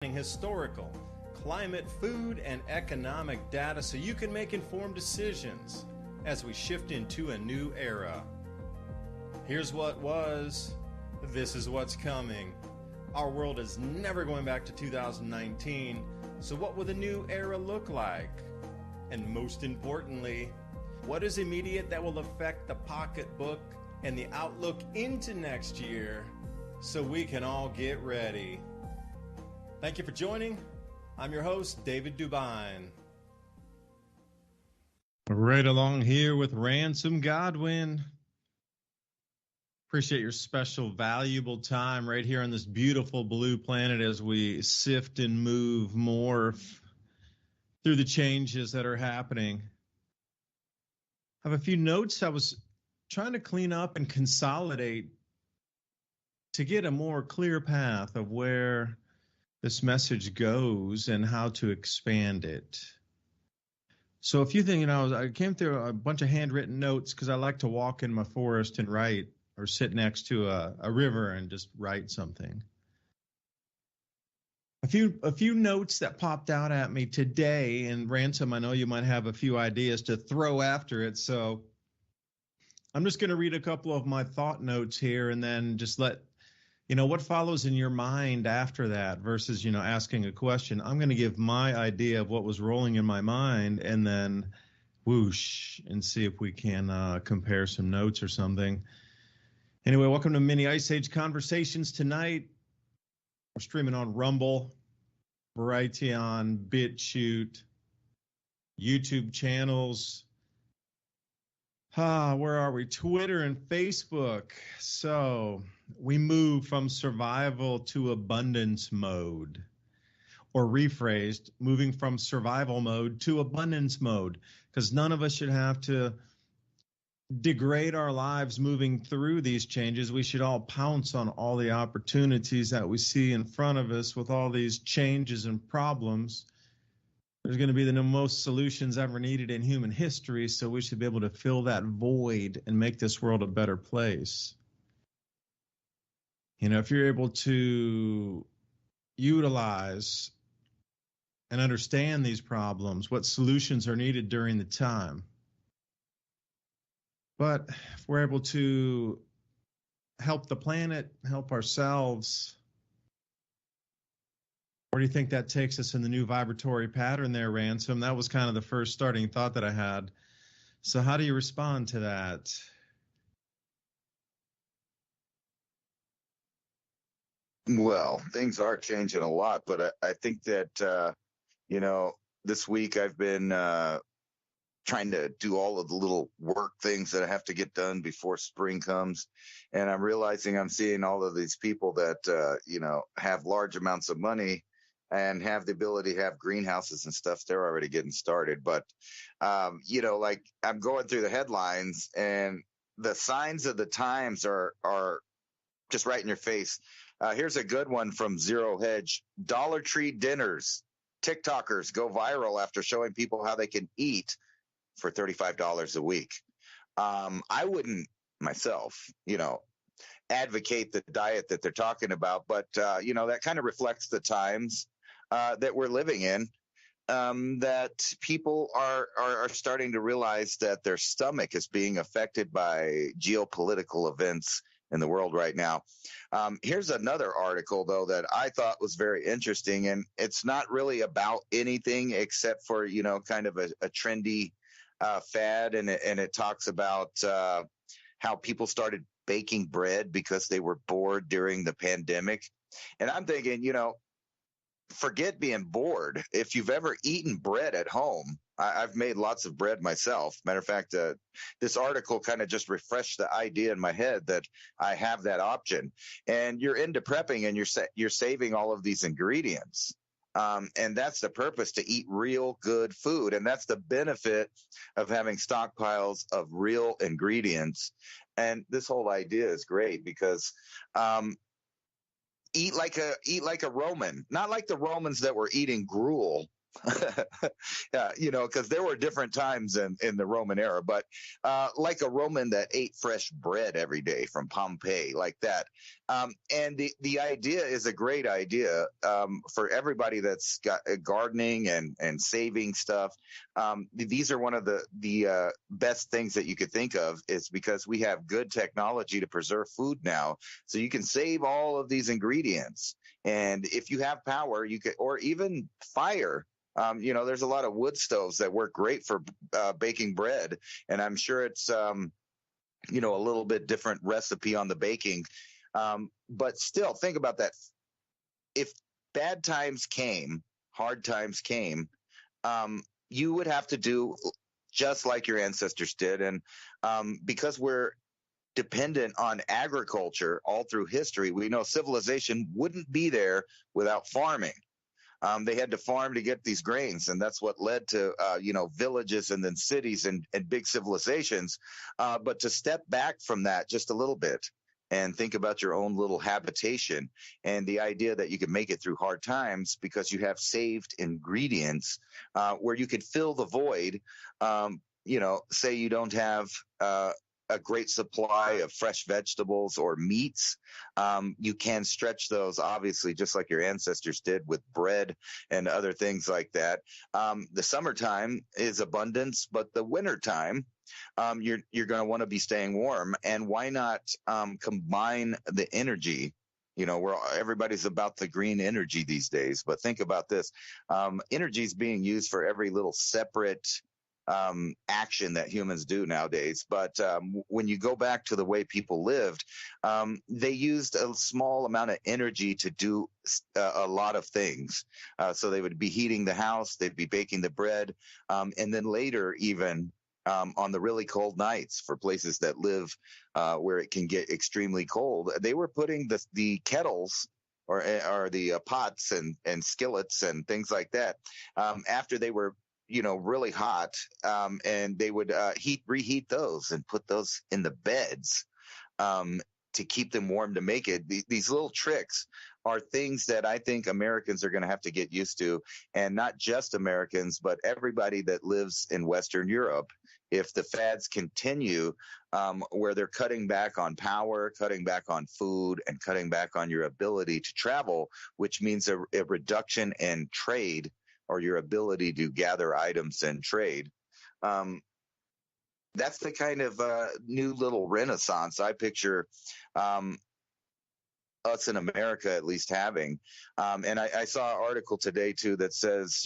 Historical, climate, food, and economic data so you can make informed decisions as we shift into a new era. Here's what was, this is what's coming. Our world is never going back to 2019, so what will the new era look like? And most importantly, what is immediate that will affect the pocketbook and the outlook into next year so we can all get ready? Thank you for joining. I'm your host, David DuByne. Right along here with Ransom Godwin. Appreciate your special, valuable time right here on this beautiful blue planet as we sift and move more through the changes that are happening. I have a few notes I was trying to clean up and consolidate to get a more clear path of where this message goes and how to expand it. So a few things, I came through a bunch of handwritten notes because I like to walk in my forest and write, or sit next to a river and just write something. A few notes that popped out at me today, and Ransom, I know you might have a few ideas to throw after it, so I'm just going to read a couple of my thought notes here and then just let what follows in your mind after that versus, asking a question. I'm going to give my idea of what was rolling in my mind and then whoosh and see if we can compare some notes or something. Anyway, welcome to Mini Ice Age Conversations tonight. We're streaming on Rumble, Brighteon, BitChute, YouTube channels. Where are we? Twitter and Facebook. So we move from survival to abundance mode, or rephrased, moving from survival mode to abundance mode, because none of us should have to degrade our lives moving through these changes. We should all pounce on all the opportunities that we see in front of us with all these changes and problems. There's going to be the most solutions ever needed in human history, so we should be able to fill that void and make this world a better place. If you're able to utilize and understand these problems, what solutions are needed during the time. But if we're able to help the planet, help ourselves, where do you think that takes us in the new vibratory pattern there, Ransom? That was kind of the first starting thought that I had. So how do you respond to that? Well, things are changing a lot, but I think that, this week I've been trying to do all of the little work things that I have to get done before spring comes. And I'm realizing I'm seeing all of these people that, have large amounts of money and have the ability to have greenhouses and stuff. They're already getting started. But, like I'm going through the headlines and the signs of the times are just right in your face. Here's a good one from Zero Hedge. Dollar Tree dinners. TikTokers go viral after showing people how they can eat for $35 a week. I wouldn't myself, advocate the diet that they're talking about, but, that kind of reflects the times that we're living in, that people are starting to realize that their stomach is being affected by geopolitical events in the world right now. Here's another article, though, that I thought was very interesting, and it's not really about anything except for, kind of a trendy fad, and it talks about how people started baking bread because they were bored during the pandemic. And I'm thinking, forget being bored. If you've ever eaten bread at home, I've made lots of bread myself. Matter of fact, this article kind of just refreshed the idea in my head that I have that option. And you're into prepping and you're saving all of these ingredients. And that's the purpose, to eat real good food. And that's the benefit of having stockpiles of real ingredients. And this whole idea is great because eat like a Roman, not like the Romans that were eating gruel Yeah, because there were different times in the Roman era, but like a Roman that ate fresh bread every day from Pompeii, like that. And the idea is a great idea for everybody that's got gardening and saving stuff. These are one of the best things that you could think of, is because we have good technology to preserve food now, so you can save all of these ingredients. And if you have power, you could, or even fire. There's a lot of wood stoves that work great for baking bread, and I'm sure it's a little bit different recipe on the baking. But still, think about that. If bad times came, hard times came, you would have to do just like your ancestors did. And because we're dependent on agriculture all through history, we know civilization wouldn't be there without farming. They had to farm to get these grains, and that's what led to villages and then cities and big civilizations. But to step back from that just a little bit and think about your own little habitation and the idea that you can make it through hard times because you have saved ingredients where you could fill the void. Say you don't have a great supply of fresh vegetables or meats. You can stretch those, obviously, just like your ancestors did with bread and other things like that. The summertime is abundance, but the wintertime, you're going to want to be staying warm. And why not combine the energy? Where everybody's about the green energy these days, but think about this. Energy is being used for every little separate action that humans do nowadays. But when you go back to the way people lived, they used a small amount of energy to do a lot of things. So they would be heating the house, they'd be baking the bread, and then later even on the really cold nights for places that live where it can get extremely cold, they were putting the kettles or the pots and skillets and things like that after they were really hot, and they would reheat those and put those in the beds to keep them warm to make it. These little tricks are things that I think Americans are going to have to get used to, and not just Americans, but everybody that lives in Western Europe. If the fads continue where they're cutting back on power, cutting back on food, and cutting back on your ability to travel, which means a reduction in trade or your ability to gather items and trade. That's the kind of new little renaissance I picture us in America at least having. And I saw an article today, too, that says,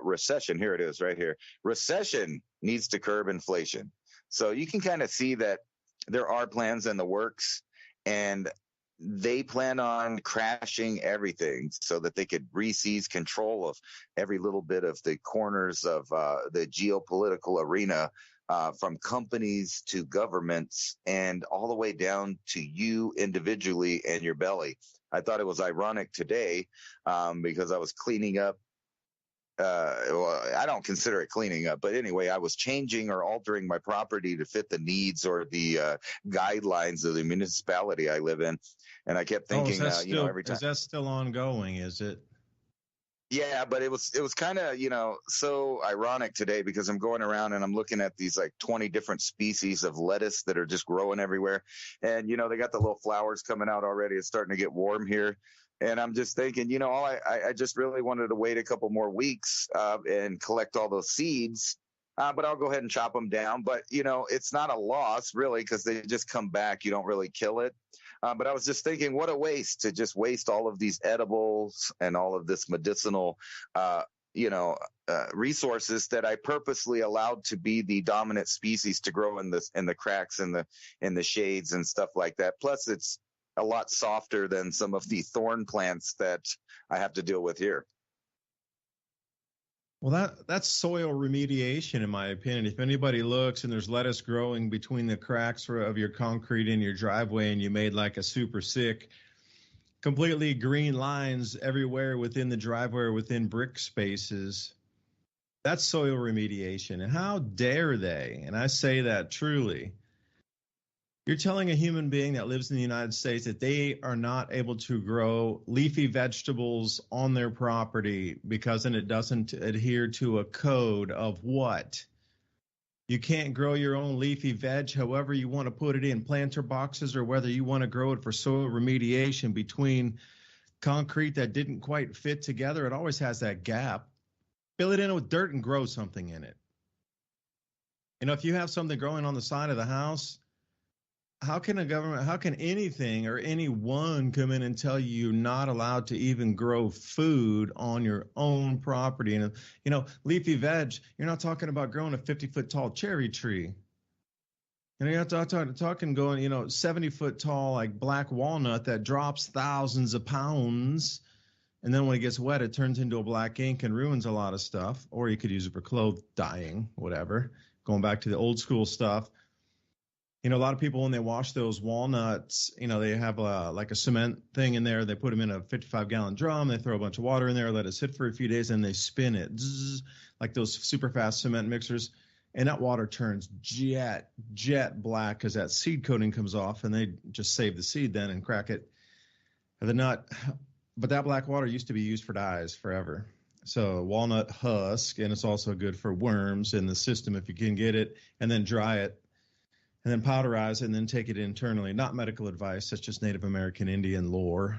recession. Here it is right here. Recession needs to curb inflation. So you can kind of see that there are plans in the works, and they plan on crashing everything so that they could re-seize control of every little bit of the corners of the geopolitical arena, from companies to governments and all the way down to you individually and your belly. I thought it was ironic today because I was cleaning up. Well, I don't consider it cleaning up, but anyway, I was changing or altering my property to fit the needs or the guidelines of the municipality I live in. And I kept thinking, every time. Is that still ongoing? Is it? Yeah, but it was kind of, so ironic today because I'm going around and I'm looking at these like 20 different species of lettuce that are just growing everywhere. And, they got the little flowers coming out already. It's starting to get warm here. And I'm just thinking, I just really wanted to wait a couple more weeks and collect all those seeds. But I'll go ahead and chop them down. But, it's not a loss, really, because they just come back. You don't really kill it. But I was just thinking, what a waste to just waste all of these edibles and all of this medicinal, resources that I purposely allowed to be the dominant species to grow in the cracks and in the shades and stuff like that. Plus, it's a lot softer than some of the thorn plants that I have to deal with here. Well, that's soil remediation, in my opinion. If anybody looks and there's lettuce growing between the cracks of your concrete in your driveway, and you made like a super sick, completely green lines everywhere within the driveway or within brick spaces, that's soil remediation. And how dare they? And I say that truly. You're telling a human being that lives in the United States that they are not able to grow leafy vegetables on their property because then it doesn't adhere to a code of what? You can't grow your own leafy veg however you want to put it in planter boxes, or whether you want to grow it for soil remediation between concrete that didn't quite fit together. It always has that gap. Fill it in with dirt and grow something in it. If you have something growing on the side of the house, how can anything or anyone come in and tell you you're not allowed to even grow food on your own property? And, leafy veg, you're not talking about growing a 50-foot tall cherry tree. You're not talking going, 70-foot tall, like black walnut that drops thousands of pounds. And then when it gets wet, it turns into a black ink and ruins a lot of stuff. Or you could use it for clothes dyeing, whatever. Going back to the old school stuff. A lot of people, when they wash those walnuts, they have like a cement thing in there. They put them in a 55-gallon drum. They throw a bunch of water in there, let it sit for a few days, and they spin it, like those super fast cement mixers. And that water turns jet black because that seed coating comes off, and they just save the seed then and crack it. But that black water used to be used for dyes forever. So walnut husk, and it's also good for worms in the system if you can get it, and then dry it. And then powderize it and then take it internally. Not medical advice. That's just Native American Indian lore.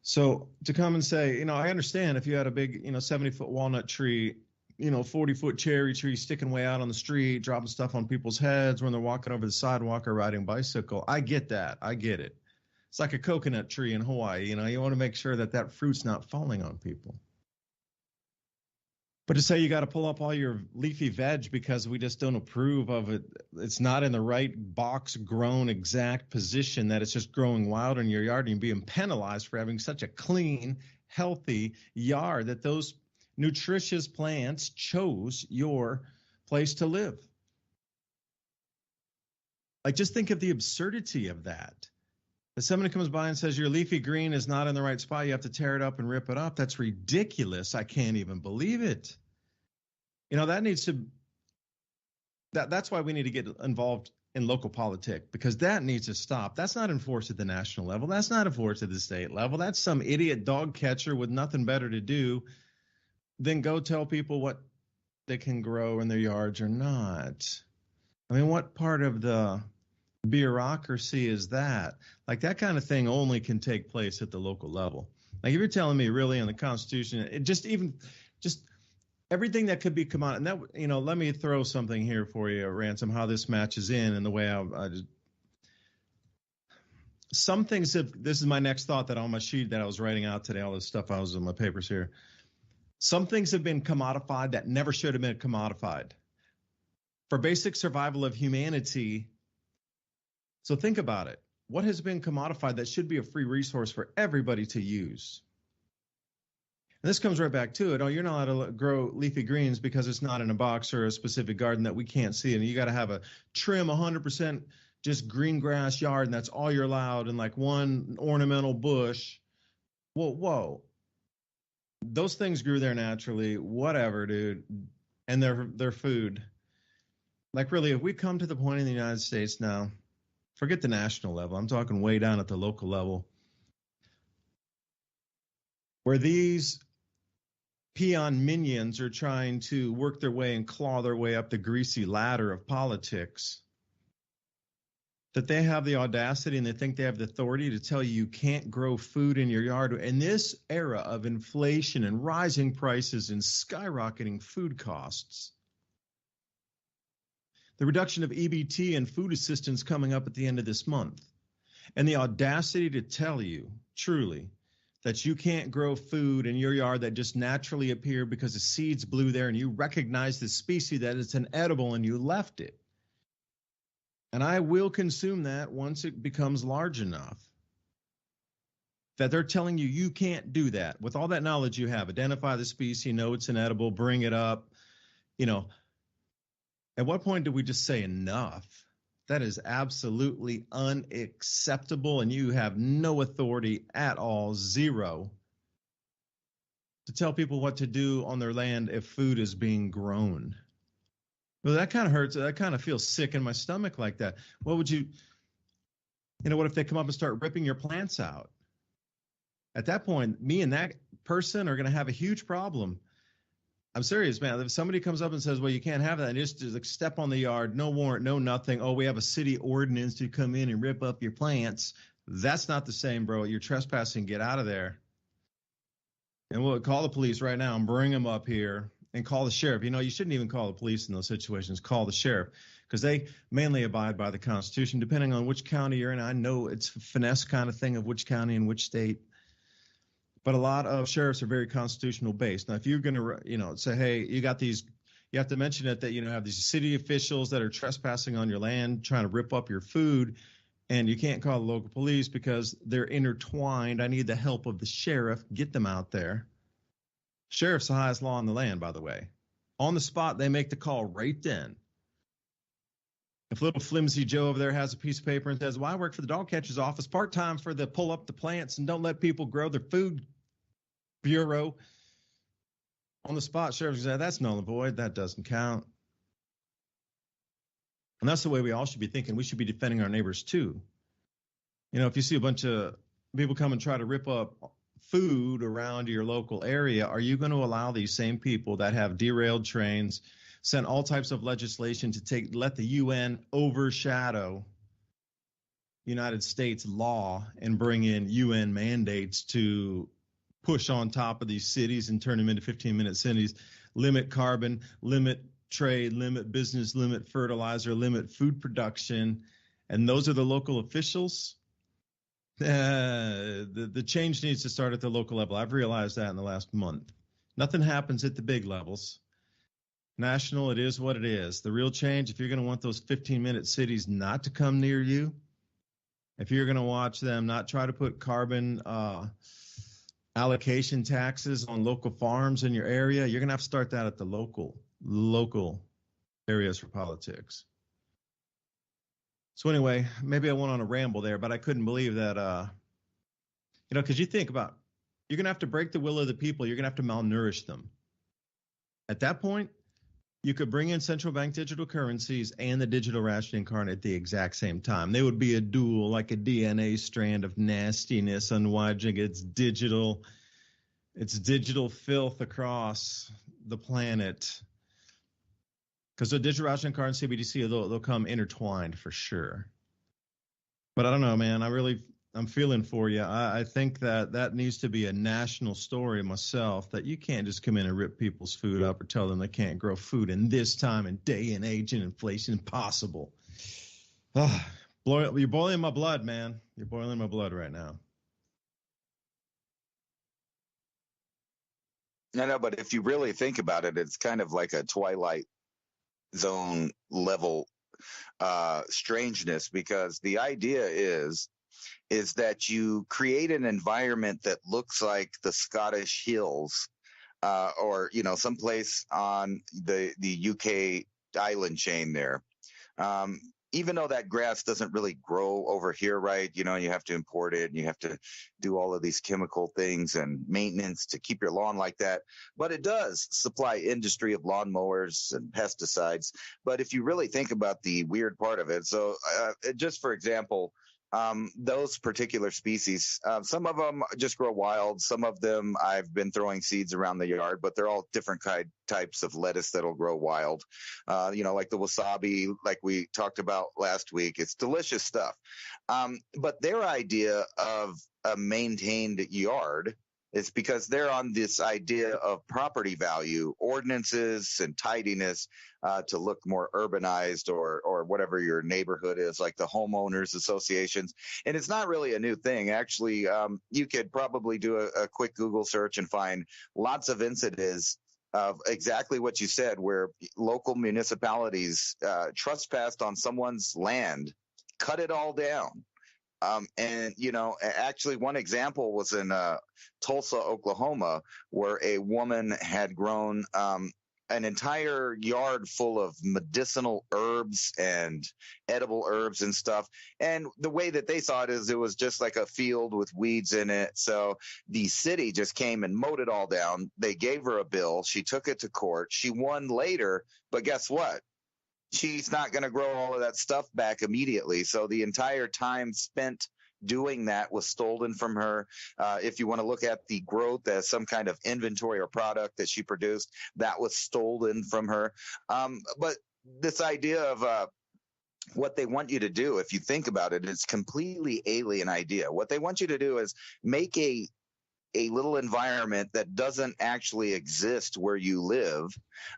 So to come and say, I understand if you had a big, 70-foot walnut tree, 40-foot cherry tree sticking way out on the street, dropping stuff on people's heads when they're walking over the sidewalk or riding a bicycle. I get that. I get it. It's like a coconut tree in Hawaii. You want to make sure that fruit's not falling on people. But to say you got to pull up all your leafy veg because we just don't approve of it, it's not in the right box grown exact position, that it's just growing wild in your yard and you're being penalized for having such a clean, healthy yard that those nutritious plants chose your place to live. Like, just think of the absurdity of that. If somebody comes by and says your leafy green is not in the right spot, you have to tear it up and rip it up. That's ridiculous. I can't even believe it. That's why we need to get involved in local politics, because that needs to stop. That's not enforced at the national level. That's not enforced at the state level. That's some idiot dog catcher with nothing better to do than go tell people what they can grow in their yards or not. I mean, what part of the bureaucracy is that? Like, that kind of thing only can take place at the local level. Like, if you're telling me really in the Constitution, just everything that could be and that, let me throw something here for you, Ransom, how this matches in and the way some things this is my next thought that on my sheet that I was writing out today, all this stuff I was in my papers here. Some things have been commodified that never should have been commodified for basic survival of humanity. So think about it. What has been commodified that should be a free resource for everybody to use? And this comes right back to it. Oh, you're not allowed to grow leafy greens because it's not in a box or a specific garden that we can't see. And you got to have a trim 100% just green grass yard, and that's all you're allowed, and like one ornamental bush. Whoa. Those things grew there naturally. Whatever, dude. And they're food. Like, really, if we come to the point in the United States now, forget the national level, I'm talking way down at the local level, where these peon minions are trying to work their way and claw their way up the greasy ladder of politics, that they have the audacity and they think they have the authority to tell you can't grow food in your yard. In this era of inflation and rising prices and skyrocketing food costs, the reduction of EBT and food assistance coming up at the end of this month, and the audacity to tell you truly that you can't grow food in your yard that just naturally appeared because the seeds blew there and you recognize the species, that it's an edible, and you left it. And I will consume that once it becomes large enough. That they're telling you you can't do that. With all that knowledge you have, identify the species, know it's an edible, bring it up. At what point do we just say enough? That is absolutely unacceptable, and you have no authority at all, zero, to tell people what to do on their land if food is being grown. Well, that kind of hurts. That kind of feels sick in my stomach like that. What would you, what if they come up and start ripping your plants out? At that point, me and that person are going to have a huge problem. I'm serious, man. If somebody comes up and says, well, you can't have that, and just like step on the yard, no warrant, no nothing. Oh, we have a city ordinance to come in and rip up your plants. That's not the same, bro. You're trespassing. Get out of there. And we'll call the police right now and bring them up here and call the sheriff. You shouldn't even call the police in those situations. Call the sheriff because they mainly abide by the Constitution, depending on which county you're in. I know it's a finesse kind of thing of which county and which state. But a lot of sheriffs are very constitutional based. Now, if you're going to, say, hey, you got these, you have to mention it that, have these city officials that are trespassing on your land, trying to rip up your food, and you can't call the local police because they're intertwined. I need the help of the sheriff. Get them out there. Sheriff's the highest law in the land, by the way. On the spot, they make the call right then. If little flimsy Joe over there has a piece of paper and says, well, I work for the dog catcher's office part-time for the pull up the plants and don't let people grow their food bureau. On the spot, sheriff said, that's null and void. That doesn't count. And that's the way we all should be thinking. We should be defending our neighbors too. If you see a bunch of people come and try to rip up food around your local area, are you going to allow these same people that have derailed trains, sent all types of legislation to let the UN overshadow United States law and bring in UN mandates to push on top of these cities and turn them into 15-minute cities, limit carbon, limit trade, limit business, limit fertilizer, limit food production, and those are the local officials? The change needs to start at the local level. I've realized that in the last month. Nothing happens at the big levels. National, it is what it is. The real change, if you're going to want those 15-minute cities not to come near you, if you're going to watch them not try to put carbon allocation taxes on local farms in your area, you're going to have to start that at the local areas for politics. So anyway, maybe I went on a ramble there, but I couldn't believe that, because you think about, you're going to have to break the will of the people. You're going to have to malnourish them. At that point, you could bring in central bank digital currencies and the digital ration incarnate at the exact same time. They would be a duel, like a DNA strand of nastiness unwinding its digital filth across the planet. Because the digital ration incarnate and CBDC, they'll come intertwined for sure. But I don't know, man. I'm feeling for you. I think that needs to be a national story myself, that you can't just come in and rip people's food up or tell them they can't grow food in this time and day and age and inflation. Impossible. You're boiling my blood, man. You're boiling my blood right now. I know, but if you really think about it, it's kind of like a Twilight Zone level strangeness, because the idea is that you create an environment that looks like the Scottish Hills, or someplace on the UK island chain there. Even though that grass doesn't really grow over here, right? You have to import it and you have to do all of these chemical things and maintenance to keep your lawn like that. But it does supply industry of lawnmowers and pesticides. But if you really think about the weird part of it, so just for example, those particular species, some of them just grow wild. Some of them I've been throwing seeds around the yard, but they're all different types of lettuce that'll grow wild. Like the wasabi, like we talked about last week. It's delicious stuff. But their idea of a maintained yard is because they're on this idea of property value, ordinances, and tidiness to look more urbanized or whatever your neighborhood is, like the homeowners associations. And it's not really a new thing. Actually, you could probably do a quick Google search and find lots of incidents of exactly what you said, where local municipalities trespassed on someone's land, cut it all down. Actually one example was in Tulsa, Oklahoma, where a woman had grown an entire yard full of medicinal herbs and edible herbs and stuff. And the way that they saw it is it was just like a field with weeds in it. So the city just came and mowed it all down. They gave her a bill. She took it to court. She won later. But guess what? she's not going to grow all of that stuff back immediately. So the entire time spent doing that was stolen from her. If you want to look at the growth as some kind of inventory or product that she produced, that was stolen from her. But this idea of what they want you to do, if you think about it, it's completely alien idea. What they want you to do is make a little environment that doesn't actually exist where you live,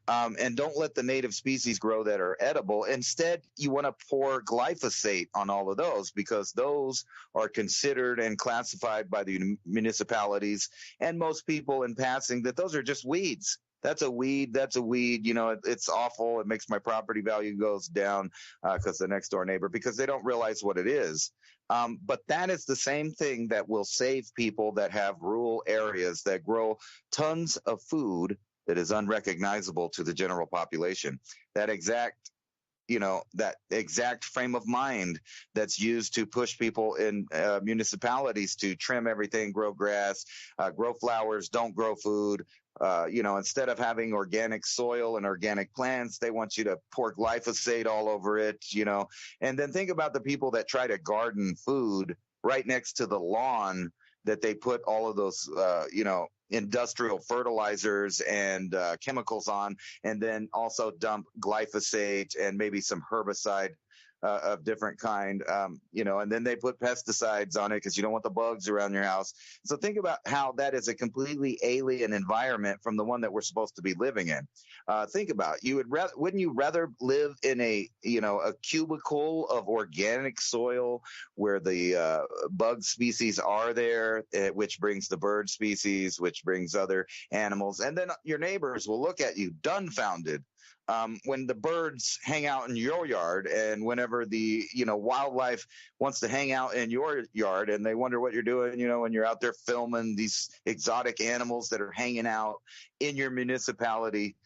and don't let the native species grow that are edible. Instead, you want to pour glyphosate on all of those because those are considered and classified by the municipalities and most people in passing that those are just weeds. That's a weed. That's a weed. You know, it's awful. It makes my property value goes down because the next door neighbor, because they don't realize what it is. But that is the same thing that will save people that have rural areas that grow tons of food that is unrecognizable to the general population. That exact frame of mind that's used to push people in municipalities to trim everything, grow grass, grow flowers, don't grow food. Instead of having organic soil and organic plants, they want you to pour glyphosate all over it, and then think about the people that try to garden food right next to the lawn that they put all of those, industrial fertilizers and chemicals on, and then also dump glyphosate and maybe some herbicide of different kind, and then they put pesticides on it because you don't want the bugs around your house. So think about how that is a completely alien environment from the one that we're supposed to be living in. Think about wouldn't you rather live in a cubicle of organic soil where the bug species are there, which brings the bird species, which brings other animals, and then your neighbors will look at you dumbfounded when the birds hang out in your yard, and whenever the wildlife wants to hang out in your yard, and they wonder what you're doing, when you're out there filming these exotic animals that are hanging out in your municipality.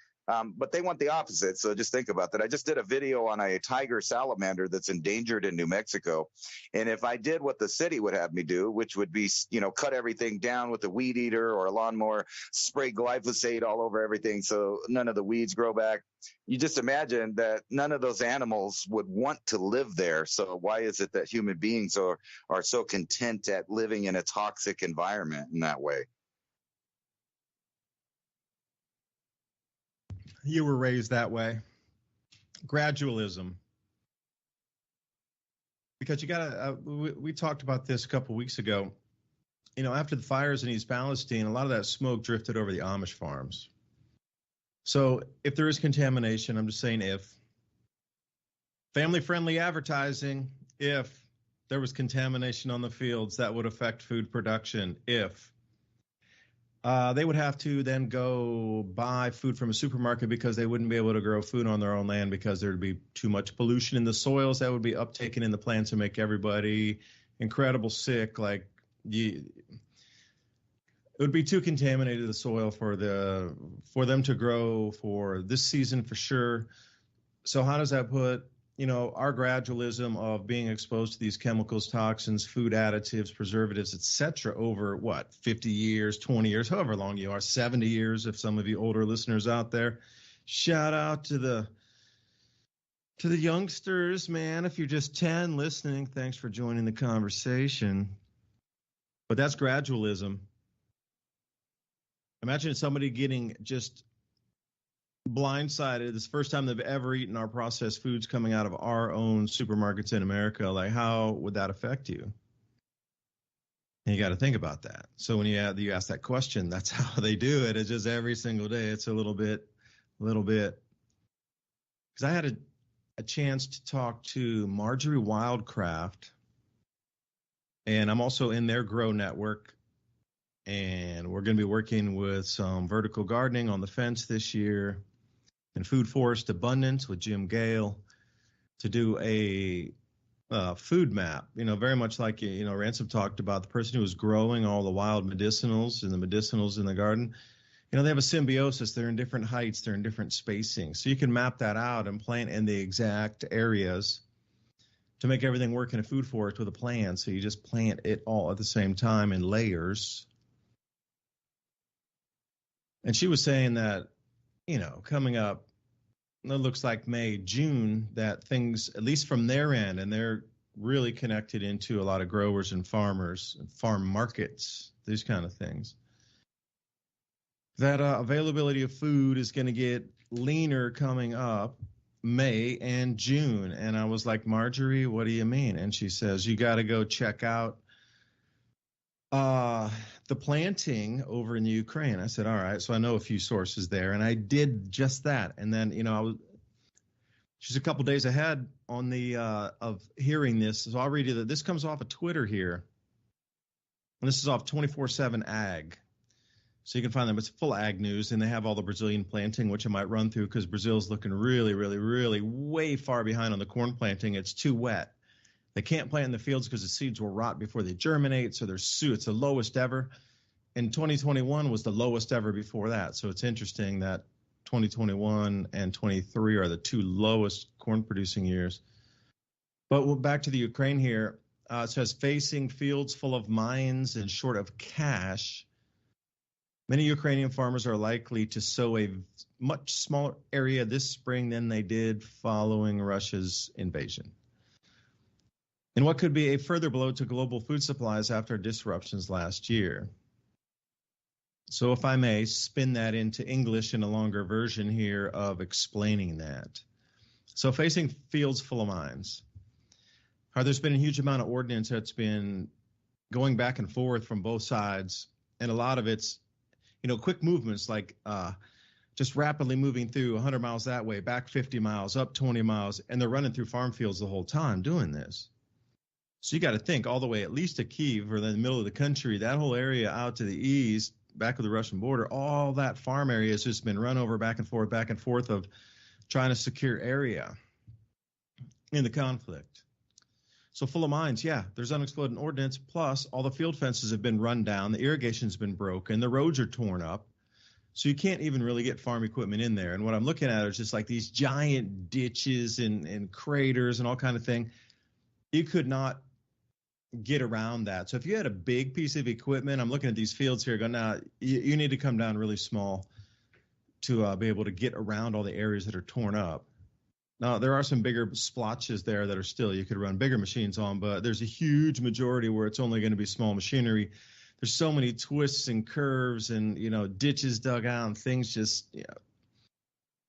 But they want the opposite. So just think about that. I just did a video on a tiger salamander that's endangered in New Mexico. And if I did what the city would have me do, which would be, cut everything down with a weed eater or a lawnmower, spray glyphosate all over everything so none of the weeds grow back, you just imagine that none of those animals would want to live there. So why is it that human beings are so content at living in a toxic environment in that way? You were raised that way. Gradualism. Because you got to, we talked about this a couple weeks ago. After the fires in East Palestine, a lot of that smoke drifted over the Amish farms. So if there is contamination, I'm just saying if. Family-friendly advertising, if there was contamination on the fields, that would affect food production, if. They would have to then go buy food from a supermarket because they wouldn't be able to grow food on their own land because there'd be too much pollution in the soils that would be uptaken in the plants and make everybody incredible sick. It would be too contaminated, the soil for them to grow for this season for sure. So how does that put our gradualism of being exposed to these chemicals, toxins, food additives, preservatives, etc., over 50 years, 20 years, however long you are, 70 years, if some of you older listeners out there. Shout out to the youngsters, man. If you're just 10 listening, thanks for joining the conversation. But that's gradualism. Imagine somebody getting just blindsided. This first time they've ever eaten our processed foods coming out of our own supermarkets in America. Like, how would that affect you? And you got to think about that. So when you ask that question, that's how they do it. It's just every single day. It's a little bit. Because I had a chance to talk to Marjorie Wildcraft, and I'm also in their Grow Network. And we're going to be working with some vertical gardening on the fence this year, and food forest abundance with Jim Gale to do a food map, very much like, Ransom talked about, the person who was growing all the wild medicinals and the medicinals in the garden. They have a symbiosis. They're in different heights. They're in different spacing. So you can map that out and plant in the exact areas to make everything work in a food forest with a plan. So you just plant it all at the same time in layers. And she was saying that, coming up it looks like May, June, that things, at least from their end, and they're really connected into a lot of growers and farmers, and farm markets, these kind of things, that availability of food is going to get leaner coming up May and June. And I was like, Marjorie, what do you mean? And she says, you got to go check out the planting over in Ukraine. I said, all right. So I know a few sources there, and I did just that. And then, she's a couple days ahead on the of hearing this. So I'll read you that this comes off of Twitter here. And this is off 24/7 Ag. So you can find them. It's full ag news, and they have all the Brazilian planting, which I might run through because Brazil's looking really, really, really way far behind on the corn planting. It's too wet. They can't plant in the fields because the seeds will rot before they germinate. So it's the lowest ever. And 2021 was the lowest ever before that. So it's interesting that 2021 and 23 are the two lowest corn producing years. But back to the Ukraine here. It says, facing fields full of mines and short of cash, many Ukrainian farmers are likely to sow a much smaller area this spring than they did following Russia's invasion, and what could be a further blow to global food supplies after disruptions last year. So if I may spin that into English in a longer version here of explaining that. So facing fields full of mines. There's been a huge amount of ordnance that's been going back and forth from both sides, and a lot of it's quick movements, like just rapidly moving through 100 miles that way, back 50 miles, up 20 miles, and they're running through farm fields the whole time doing this. So you got to think all the way at least to Kyiv, or in the middle of the country, that whole area out to the east, back of the Russian border, all that farm area has just been run over back and forth of trying to secure area in the conflict. So full of mines, yeah, there's unexploded ordnance, plus all the field fences have been run down, the irrigation's been broken, the roads are torn up, so you can't even really get farm equipment in there. And what I'm looking at is just like these giant ditches and craters and all kind of thing. You could not get around that. So if you had a big piece of equipment, I'm looking at these fields here going, now you need to come down really small to be able to get around all the areas that are torn up. Now, there are some bigger splotches there that are still you could run bigger machines on, but there's a huge majority where it's only going to be small machinery. There's so many twists and curves and, ditches dug out and things just,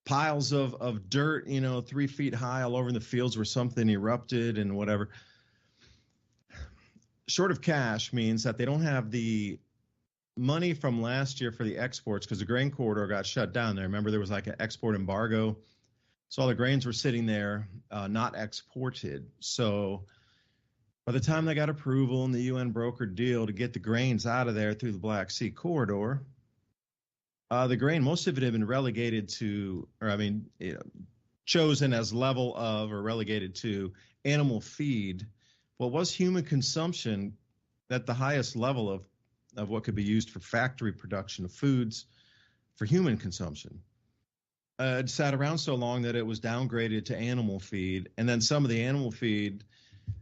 piles of dirt, 3 feet high all over in the fields where something erupted and whatever. Short of cash means that they don't have the money from last year for the exports because the grain corridor got shut down there. Remember, there was like an export embargo. So all the grains were sitting there, not exported. So by the time they got approval and the UN brokered deal to get the grains out of there through the Black Sea corridor, the grain, most of it had been relegated to, chosen as level of or relegated to animal feed. Well, it was human consumption at the highest level of what could be used for factory production of foods for human consumption. It sat around so long that it was downgraded to animal feed. And then some of the animal feed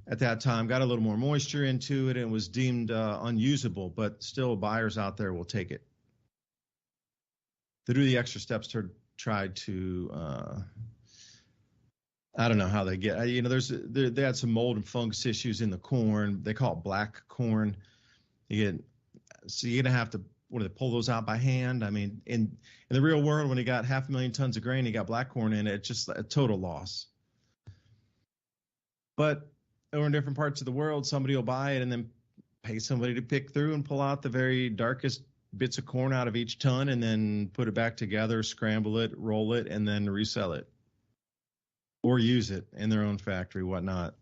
at that time got a little more moisture into it and was deemed unusable, but still buyers out there will take it. They do the extra steps to try to, I don't know how they get, they had some mold and fungus issues in the corn. They call it black corn. So you're going to have to, pull those out by hand? I mean, in the real world, when you got 500,000 tons of grain, you got black corn in it, it's just a total loss. But over in different parts of the world, somebody will buy it and then pay somebody to pick through and pull out the very darkest bits of corn out of each ton and then put it back together, scramble it, roll it, and then resell it or use it in their own factory, whatnot.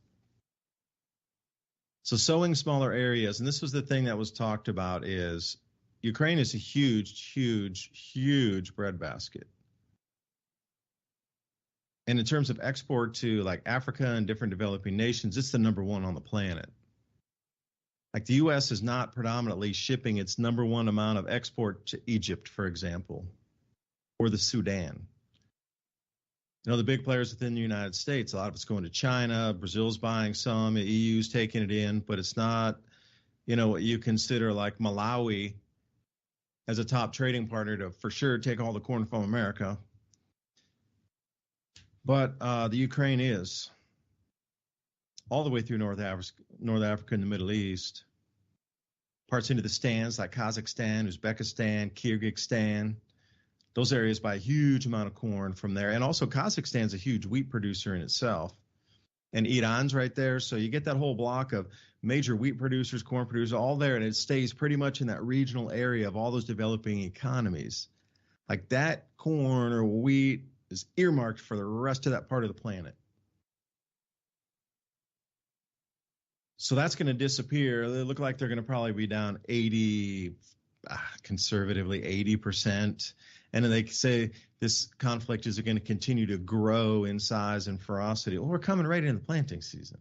So sowing smaller areas, and this was the thing that was talked about, is Ukraine is a huge, huge, huge breadbasket. And in terms of export to like Africa and different developing nations, it's the number one on the planet. Like the U.S. is not predominantly shipping its number one amount of export to Egypt, for example, or the Sudan. The big players within the United States, a lot of it's going to China, Brazil's buying some, the EU's taking it in, but it's not, what you consider like Malawi as a top trading partner to for sure take all the corn from America. But the Ukraine is all the way through North Africa and the Middle East, parts into the stands like Kazakhstan, Uzbekistan, Kyrgyzstan. Those areas buy a huge amount of corn from there. And also Kazakhstan's a huge wheat producer in itself. And Iran's right there. So you get that whole block of major wheat producers, corn producers, all there. And it stays pretty much in that regional area of all those developing economies. Like that corn or wheat is earmarked for the rest of that part of the planet. So that's going to disappear. They look like they're going to probably be down 80, conservatively 80%. And then they say this conflict is going to continue to grow in size and ferocity. Well, we're coming right into the planting season.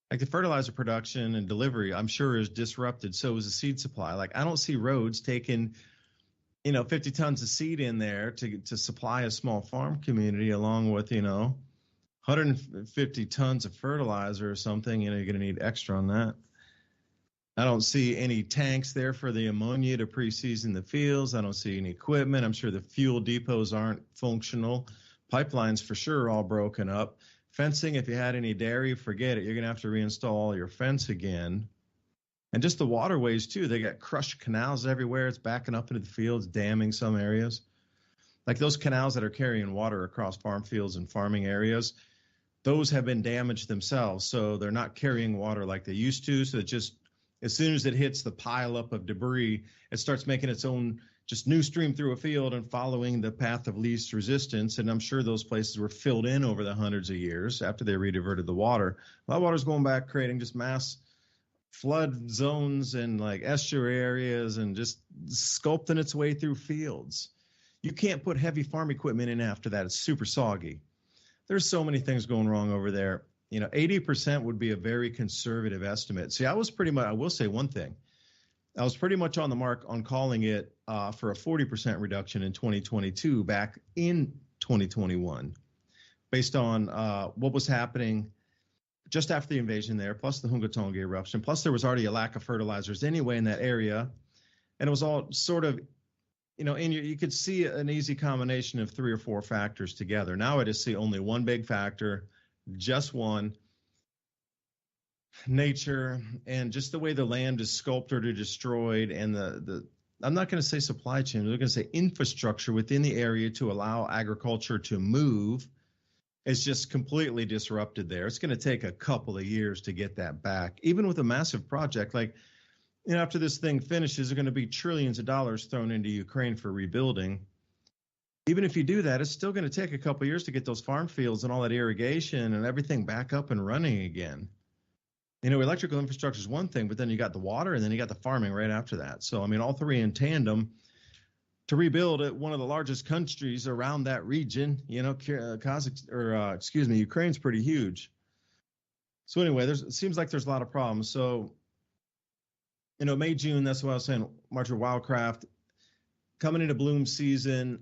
Like the fertilizer production and delivery, I'm sure is disrupted. So is the seed supply. Like I don't see roads taking, 50 tons of seed in there to supply a small farm community along with, 150 tons of fertilizer or something. You're going to need extra on that. I don't see any tanks there for the ammonia to pre-season the fields. I don't see any equipment. I'm sure the fuel depots aren't functional. Pipelines for sure are all broken up. Fencing, if you had any dairy, forget it. You're going to have to reinstall all your fence again. And just the waterways, too. They got crushed canals everywhere. It's backing up into the fields, damming some areas. Like those canals that are carrying water across farm fields and farming areas, those have been damaged themselves. So they're not carrying water like they used to. So it just, as soon as it hits the pileup of debris, it starts making its own just new stream through a field and following the path of least resistance. And I'm sure those places were filled in over the hundreds of years after they rediverted the water. A lot of water's going back, creating just mass flood zones and like estuary areas and just sculpting its way through fields. You can't put heavy farm equipment in after that. It's super soggy. There's so many things going wrong over there. 80% would be a very conservative estimate. See, I will say one thing. I was pretty much on the mark on calling it for a 40% reduction in 2022 back in 2021, based on what was happening just after the invasion there, plus the Hungatonga eruption, plus there was already a lack of fertilizers anyway in that area. And it was all sort of, you could see an easy combination of 3 or 4 factors together. Now I just see only one big factor, just one: nature and just the way the land is sculpted or destroyed, and the I'm not going to say supply chain, I'm going to say infrastructure within the area to allow agriculture to move is just completely disrupted there. It's going to take a couple of years to get that back, even with a massive project. Like, after this thing finishes, there's going to be trillions of dollars thrown into Ukraine for rebuilding. Even if you do that, it's still going to take a couple of years to get those farm fields and all that irrigation and everything back up and running again. Electrical infrastructure is one thing, but then you got the water and then you got the farming right after that. So, all three in tandem to rebuild it. One of the largest countries around that region, Ukraine's pretty huge. So anyway, it seems like there's a lot of problems. So, May, June, that's what I was saying, March of Wildcraft, coming into bloom season,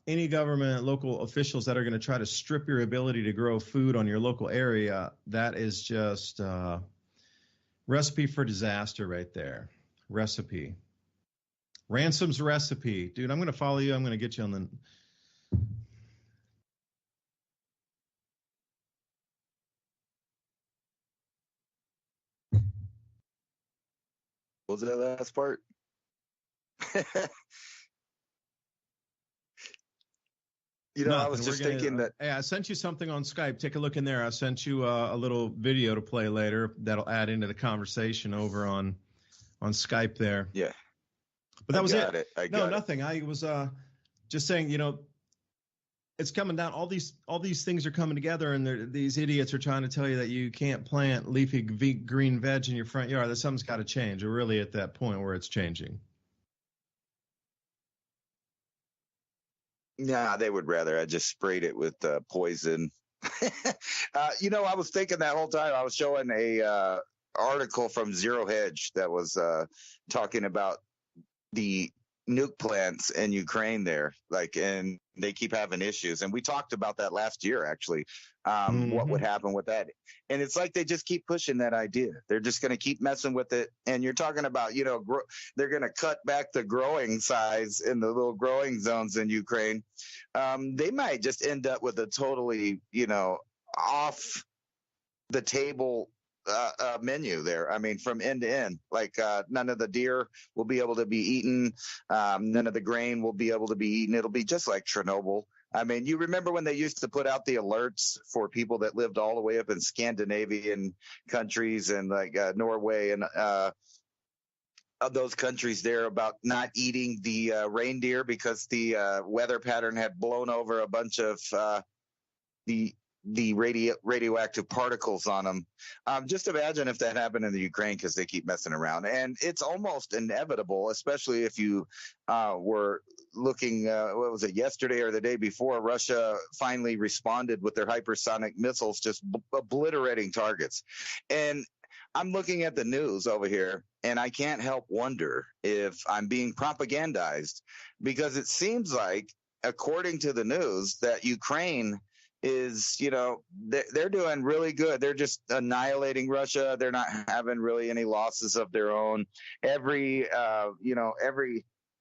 any government, local officials that are going to try to strip your ability to grow food on your local area, that is just recipe for disaster right there. Recipe. Ransom's recipe. Dude, I'm going to follow you. I'm going to get you on the... What was that last part? I was just thinking that. Hey, I sent you something on Skype. Take a look in there. I sent you a little video to play later that'll add into the conversation over on Skype there. Yeah. But that was it. Nothing. I was just saying, it's coming down. All these things are coming together, and these idiots are trying to tell you that you can't plant leafy green veg in your front yard. That something's got to change. We're really at that point where it's changing. Nah, they would rather I just sprayed it with poison. I was thinking that whole time I was showing a article from Zero Hedge that was talking about the nuke plants in Ukraine there, and they keep having issues. And we talked about that last year, actually, what would happen with that. And it's like they just keep pushing that idea. They're just going to keep messing with it. And you're talking about, they're going to cut back the growing size in the little growing zones in Ukraine. They might just end up with a totally, off the table menu there. I mean, from end to end, none of the deer will be able to be eaten. None of the grain will be able to be eaten. It'll be just like Chernobyl. I mean, you remember when they used to put out the alerts for people that lived all the way up in Scandinavian countries and Norway and of those countries there about not eating the reindeer because the weather pattern had blown over a bunch of the radioactive particles on them. Just imagine if that happened in the Ukraine because they keep messing around. And it's almost inevitable, especially if you were looking, what was it, yesterday or the day before, Russia finally responded with their hypersonic missiles, just obliterating targets. And I'm looking at the news over here, and I can't help wonder if I'm being propagandized, because it seems like, according to the news, that Ukraine is, they're doing really good. They're just annihilating Russia. They're not having really any losses of their own. Every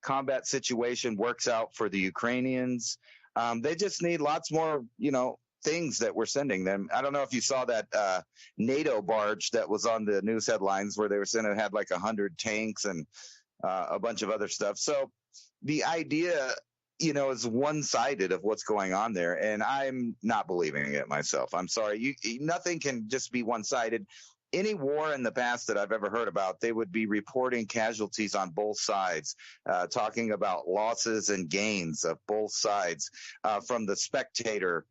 combat situation works out for the Ukrainians. They just need lots more, things that we're sending them. I don't know if you saw that NATO barge that was on the news headlines where they were saying it had 100 tanks and a bunch of other stuff. So the idea, is one-sided of what's going on there, and I'm not believing it myself. I'm sorry. Nothing can just be one-sided. Any war in the past that I've ever heard about, they would be reporting casualties on both sides, talking about losses and gains of both sides from the spectator,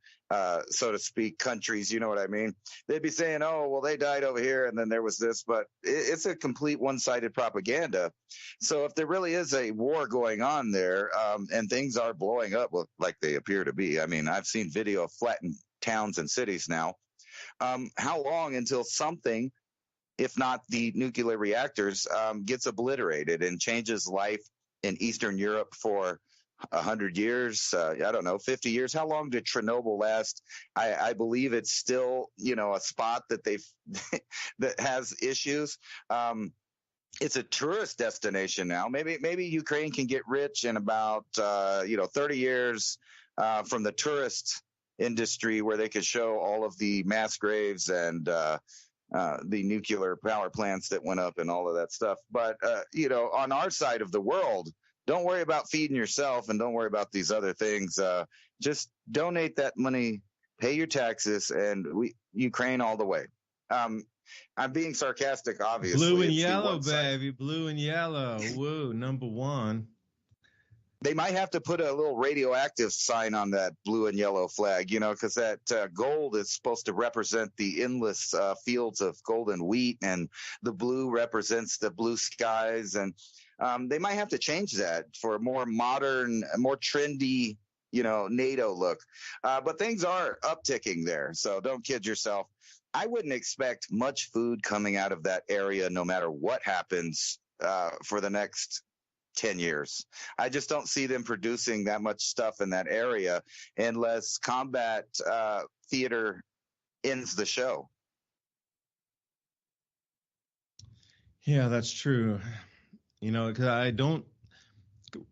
so to speak, countries. You know what I mean? They'd be saying, oh, well, they died over here, and then there was this, but it's a complete one-sided propaganda. So if there really is a war going on there, and things are blowing up like they appear to be, I mean, I've seen video of flattened towns and cities now. How long until something, if not the nuclear reactors, gets obliterated and changes life in Eastern Europe for 100 years? I don't know, 50 years. How long did Chernobyl last? I believe it's still, a spot that that has issues. It's a tourist destination now. Maybe Ukraine can get rich in about 30 years from the tourist industry, where they could show all of the mass graves and the nuclear power plants that went up and all of that stuff. But on our side of the world, don't worry about feeding yourself, and don't worry about these other things. Just donate that money, pay your taxes, and Ukraine all the way. I'm being sarcastic, obviously. Blue and yellow, baby. Blue and yellow. Woo, number one. They might have to put a little radioactive sign on that blue and yellow flag, because that gold is supposed to represent the endless fields of golden wheat, and the blue represents the blue skies. And they might have to change that for a more modern, more trendy, NATO look. But things are upticking there, so don't kid yourself. I wouldn't expect much food coming out of that area, no matter what happens for the next 10 years. I just don't see them producing that much stuff in that area unless combat theater ends the show. Yeah, that's true. Because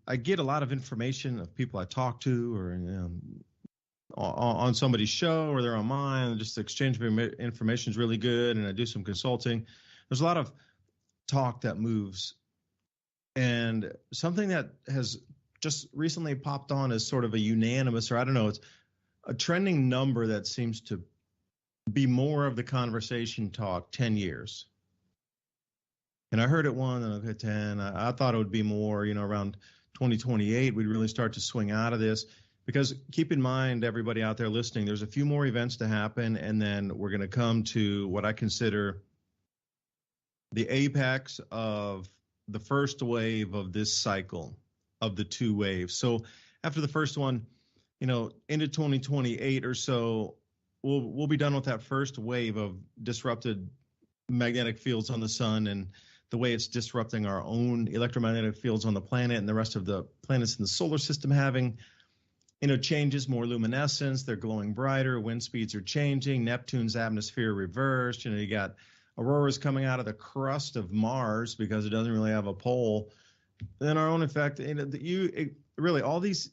I get a lot of information of people I talk to, or on somebody's show, or they're on mine, and just the exchange of information is really good. And I do some consulting. There's a lot of talk that moves. And something that has just recently popped on as sort of a unanimous, or I don't know, it's a trending number that seems to be more of the conversation talk, 10 years. And I heard it one, and okay, 10. I thought it would be more, around 2028, we'd really start to swing out of this. Because keep in mind, everybody out there listening, there's a few more events to happen, and then we're going to come to what I consider the apex of the first wave of this cycle of the two waves. So after the first one, into 2028 or so, we'll be done with that first wave of disrupted magnetic fields on the sun and the way it's disrupting our own electromagnetic fields on the planet and the rest of the planets in the solar system having, changes, more luminescence, they're glowing brighter, wind speeds are changing, Neptune's atmosphere reversed, you got auroras coming out of the crust of Mars because it doesn't really have a pole. Then our own effect, really all these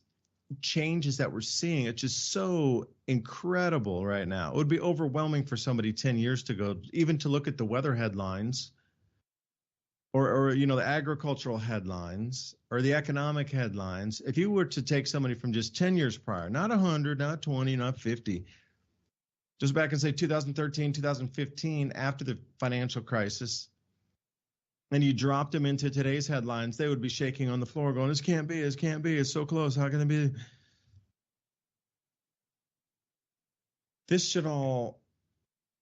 changes that we're seeing, it's just so incredible right now. It would be overwhelming for somebody 10 years ago, even to look at the weather headlines or the agricultural headlines or the economic headlines. If you were to take somebody from just 10 years prior, not 100, not 20, not 50, just back and say 2013, 2015, after the financial crisis, and you dropped them into today's headlines, they would be shaking on the floor going, this can't be, it's so close, how can it be? This should all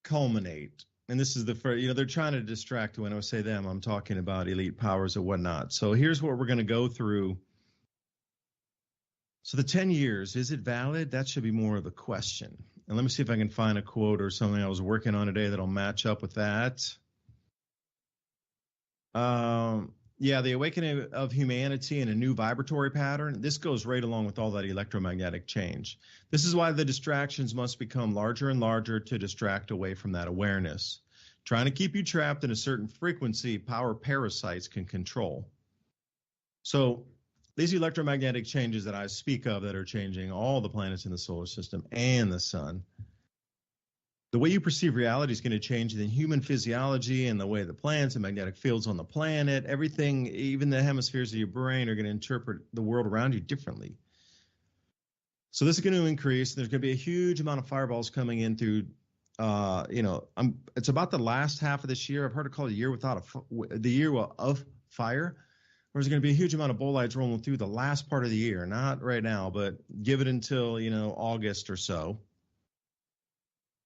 culminate, and this is the first, they're trying to distract. When I say them, I'm talking about elite powers or whatnot. So here's what we're going to go through. So the 10 years, is it valid? That should be more of the question. And let me see if I can find a quote or something I was working on today that'll match up with that. The awakening of humanity in a new vibratory pattern. This goes right along with all that electromagnetic change. This is why the distractions must become larger and larger to distract away from that awareness. Trying to keep you trapped in a certain frequency, power parasites can control. So these electromagnetic changes that I speak of that are changing all the planets in the solar system and the sun, the way you perceive reality is going to change. The human physiology and the way the planets and magnetic fields on the planet, everything, even the hemispheres of your brain are going to interpret the world around you differently. So this is going to increase. There's going to be a huge amount of fireballs coming in through, it's about the last half of this year. I've heard it called the year of fire. There's going to be a huge amount of bolides rolling through the last part of the year. Not right now, but give it until, August or so,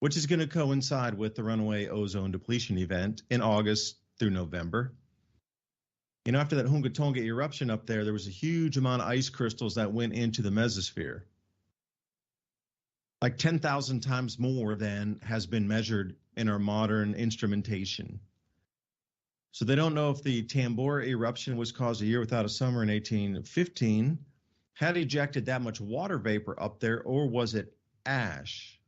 which is going to coincide with the runaway ozone depletion event in August through November. After that Hunga Tonga eruption up there was a huge amount of ice crystals that went into the mesosphere. Like 10,000 times more than has been measured in our modern instrumentation. So they don't know if the Tambora eruption was caused a year without a summer in 1815, had ejected that much water vapor up there, or was it ash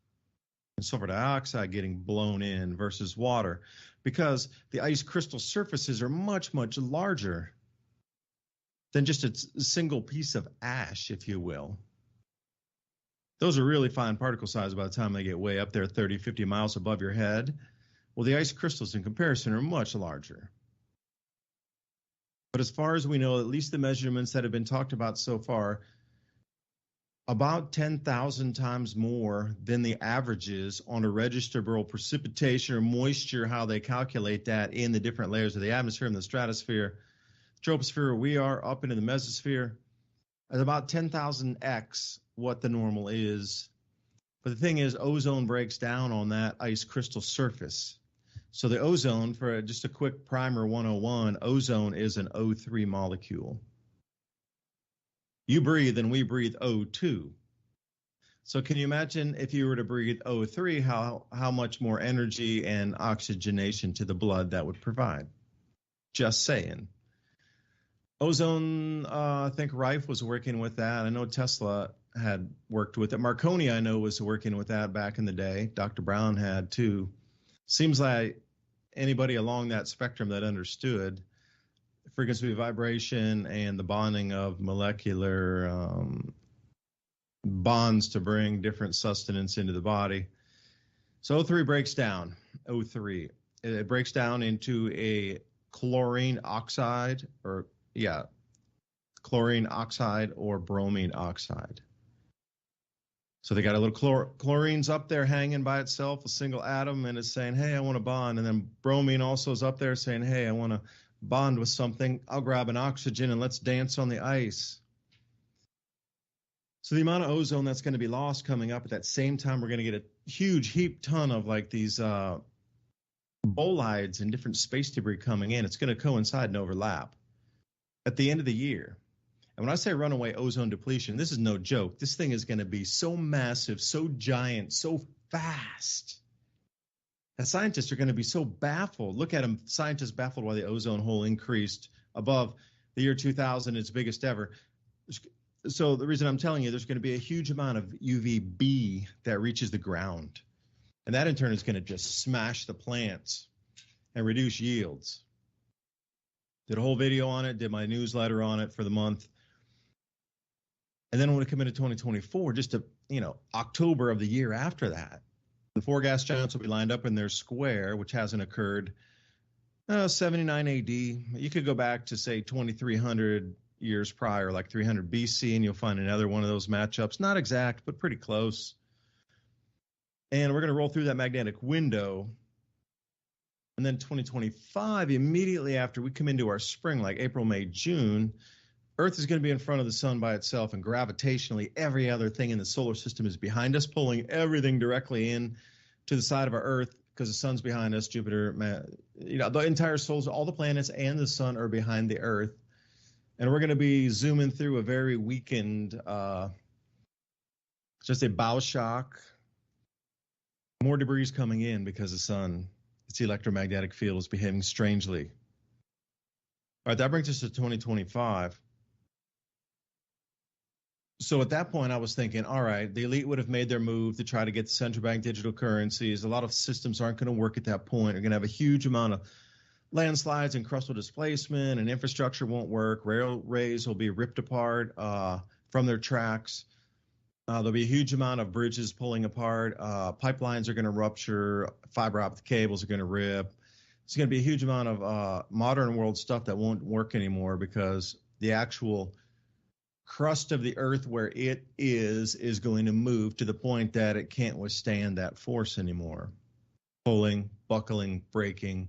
and sulfur dioxide getting blown in versus water, because the ice crystal surfaces are much, much larger than just a single piece of ash, if you will. Those are really fine particle size by the time they get way up there, 30, 50 miles above your head. Well, the ice crystals in comparison are much larger. But as far as we know, at least the measurements that have been talked about so far, about 10,000 times more than the averages on a registerable precipitation or moisture, how they calculate that in the different layers of the atmosphere and the stratosphere, troposphere, we are up into the mesosphere, at about 10,000x what the normal is. But the thing is, ozone breaks down on that ice crystal surface. So the ozone, for just a quick primer 101, ozone is an O3 molecule. You breathe and we breathe O2. So can you imagine if you were to breathe O3, how much more energy and oxygenation to the blood that would provide? Just saying. Ozone, I think Rife was working with that. I know Tesla had worked with it. Marconi, I know, was working with that back in the day. Dr. Brown had too. Seems like anybody along that spectrum that understood frequency vibration and the bonding of molecular bonds to bring different sustenance into the body. So O3 breaks down. O3. It breaks down into a chlorine oxide or bromine oxide. So they got a little chlorine's up there hanging by itself, a single atom, and it's saying, hey, I want to bond. And then bromine also is up there saying, hey, I want to bond with something. I'll grab an oxygen and let's dance on the ice. So the amount of ozone that's going to be lost coming up at that same time, we're going to get a huge heap ton of like these bolides and different space debris coming in. It's going to coincide and overlap at the end of the year. And when I say runaway ozone depletion, this is no joke. This thing is going to be so massive, so giant, so fast And scientists are going to be so baffled. Look at them, scientists baffled why the ozone hole increased above the year 2000, its biggest ever. So the reason I'm telling you, there's going to be a huge amount of UVB that reaches the ground. And that in turn is going to just smash the plants and reduce yields. Did a whole video on it, did my newsletter on it for the month. And then when we come into 2024, just to, October of the year after that, the 4 gas giants will be lined up in their square, which hasn't occurred 79 AD. You could go back to, say, 2300 years prior, like 300 BC, and you'll find another one of those matchups. Not exact, but pretty close. And we're going to roll through that magnetic window. And then 2025, immediately after we come into our spring, like April, May, June, Earth is going to be in front of the sun by itself, and gravitationally, every other thing in the solar system is behind us, pulling everything directly in to the side of our Earth because the sun's behind us. Jupiter, the entire solar, all the planets and the sun are behind the Earth. And we're going to be zooming through a very weakened, just a bow shock. More debris is coming in because the sun, its electromagnetic field is behaving strangely. All right, that brings us to 2025. So at that point, I was thinking, all right, the elite would have made their move to try to get central bank digital currencies. A lot of systems aren't going to work at that point. They're going to have a huge amount of landslides and crustal displacement, and infrastructure won't work. Railways will be ripped apart from their tracks. There'll be a huge amount of bridges pulling apart. Pipelines are going to rupture. Fiber optic cables are going to rip. It's going to be a huge amount of modern world stuff that won't work anymore because the actual crust of the Earth where it is going to move to the point that it can't withstand that force anymore. Pulling, buckling, breaking.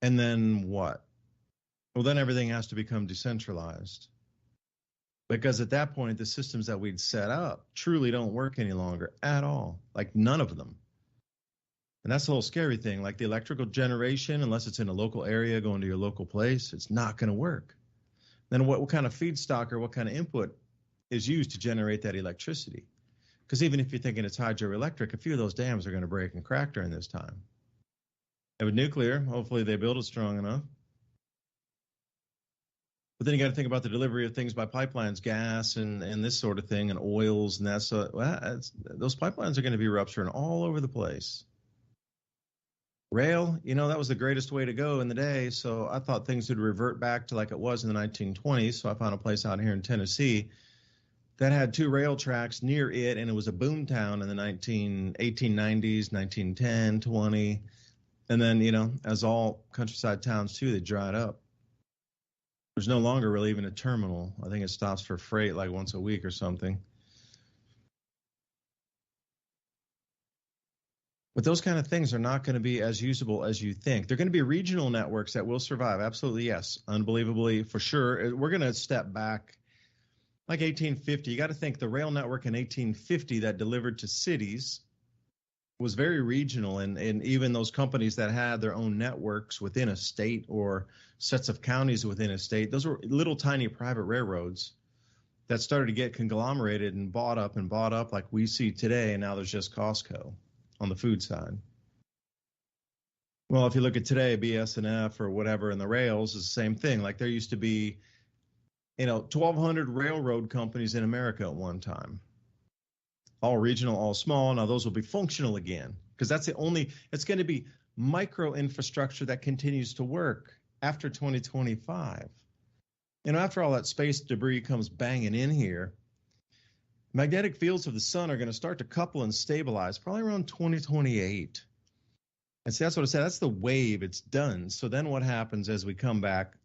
And then what? Well, then everything has to become decentralized. Because at that point, the systems that we'd set up truly don't work any longer at all. Like none of them. And that's the whole scary thing. Like the electrical generation, unless it's in a local area going to your local place, it's not going to work. Then what kind of feedstock or what kind of input is used to generate that electricity? Because even if you're thinking it's hydroelectric, a few of those dams are going to break and crack during this time. And with nuclear, hopefully they build it strong enough. But then you got to think about the delivery of things by pipelines, gas and this sort of thing, and oils, and those pipelines are going to be rupturing all over the place. Rail, that was the greatest way to go in the day. So I thought things would revert back to like it was in the 1920s. So I found a place out here in Tennessee that had 2 rail tracks near it, and it was a boom town in the 1890s, 1910, 20. And then, as all countryside towns too, they dried up. There's no longer really even a terminal. I think it stops for freight like once a week or something. But those kind of things are not going to be as usable as you think. They're going to be regional networks that will survive. Absolutely, yes. Unbelievably, for sure. We're going to step back like 1850. You got to think the rail network in 1850 that delivered to cities was very regional. And even those companies that had their own networks within a state or sets of counties within a state, those were little tiny private railroads that started to get conglomerated and bought up like we see today. And now there's just Costco on the food side. Well, if you look at today, BSNF or whatever in the rails is the same thing. Like there used to be, 1,200 railroad companies in America at one time. All regional, all small. Now those will be functional again because that's it's going to be micro infrastructure that continues to work after 2025. After all that space debris comes banging in here, magnetic fields of the sun are going to start to couple and stabilize probably around 2028. And see, that's what I said. That's the wave. It's done. So then what happens as we come back?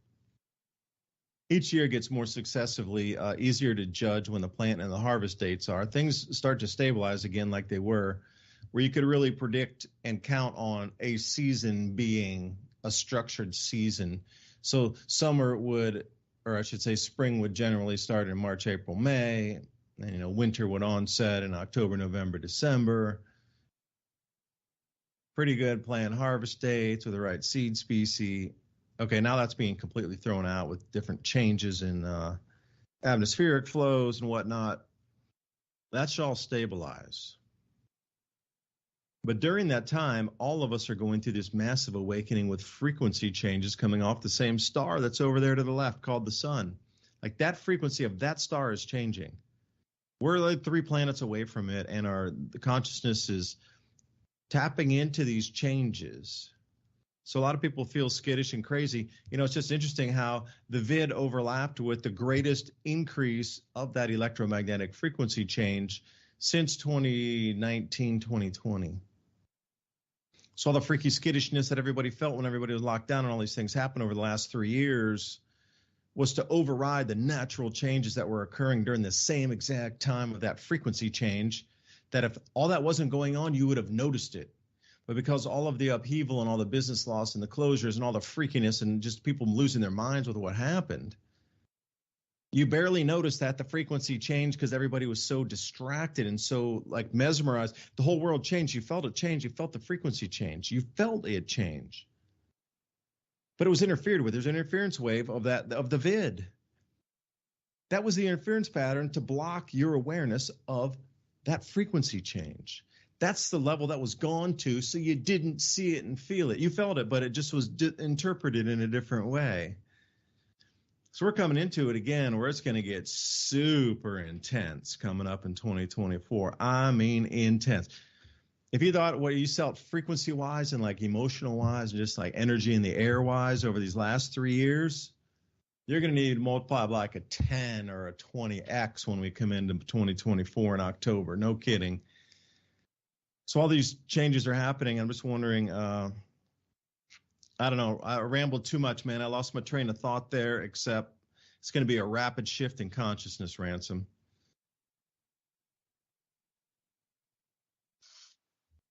Each year gets more successively easier to judge when the plant and the harvest dates are. Things start to stabilize again like they were, where you could really predict and count on a season being a structured season. So summer would, or I should say spring would generally start in March, April, May. And, winter would onset in October, November, December. Pretty good planned harvest dates with the right seed species. Okay, now that's being completely thrown out with different changes in atmospheric flows and whatnot. That should all stabilize. But during that time, all of us are going through this massive awakening with frequency changes coming off the same star that's over there to the left called the sun. Like that frequency of that star is changing. We're like 3 planets away from it, and the consciousness is tapping into these changes. So a lot of people feel skittish and crazy. It's just interesting how the vid overlapped with the greatest increase of that electromagnetic frequency change since 2019, 2020. So all the freaky skittishness that everybody felt when everybody was locked down and all these things happened over the last 3 years was to override the natural changes that were occurring during the same exact time of that frequency change, that if all that wasn't going on, you would have noticed it. But because all of the upheaval and all the business loss and the closures and all the freakiness and just people losing their minds with what happened, you barely noticed that the frequency changed because everybody was so distracted and so like mesmerized. The whole world changed. You felt it change. You felt the frequency change. You felt it change. But it was interfered with. There's an interference wave of the vid. That was the interference pattern to block your awareness of that frequency change. That's the level that was gone to, so you didn't see it and feel it. You felt it, but it just was interpreted in a different way. So we're coming into it again where it's going to get super intense coming up in 2024. I mean, intense. If you thought what you felt frequency-wise and like emotional-wise and just like energy in the air-wise over these last 3 years, you're going to need to multiply by like a 10 or a 20x when we come into 2024 in October. No kidding. So all these changes are happening. I'm just wondering, I don't know. I rambled too much, man. I lost my train of thought there, except it's going to be a rapid shift in consciousness, Ransom.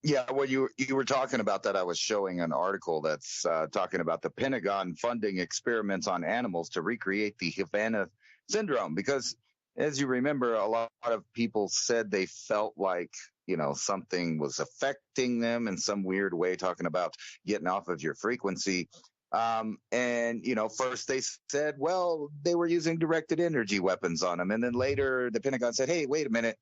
Yeah, well, you were talking about that. I was showing an article that's talking about the Pentagon funding experiments on animals to recreate the Havana syndrome. Because, as you remember, a lot of people said they felt like, something was affecting them in some weird way, talking about getting off of your frequency. And, first they said, well, they were using directed energy weapons on them. And then later the Pentagon said, hey, wait a minute.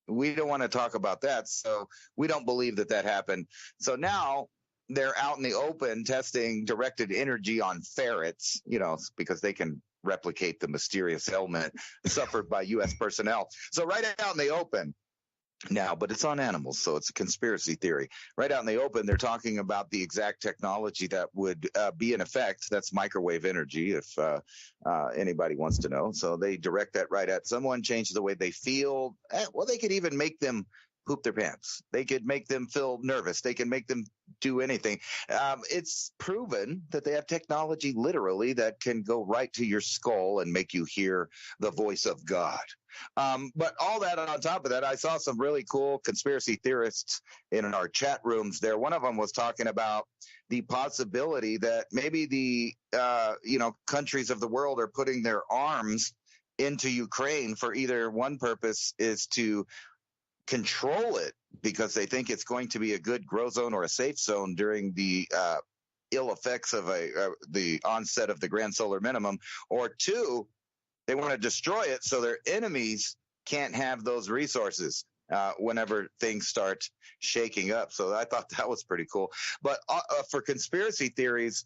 We don't want to talk about that. So we don't believe that happened. So now they're out in the open testing directed energy on ferrets, because they can replicate the mysterious ailment suffered by U.S. personnel. So right out in the open now, but it's on animals, so it's a conspiracy theory. Right out in the open, they're talking about the exact technology that would be in effect. That's microwave energy, if anybody wants to know. So they direct that right at someone, change the way they feel. Well, they could even make them poop their pants. They could make them feel nervous. They can make them do anything. It's proven that they have technology literally that can go right to your skull and make you hear the voice of God. But all that on top of that, I saw some really cool conspiracy theorists in our chat rooms there. One of them was talking about the possibility that maybe the countries of the world are putting their arms into Ukraine for either one purpose is to control it because they think it's going to be a good grow zone or a safe zone during the ill effects of the onset of the grand solar minimum, or two, they want to destroy it so their enemies can't have those resources whenever things start shaking up. So I thought that was pretty cool. But for conspiracy theories,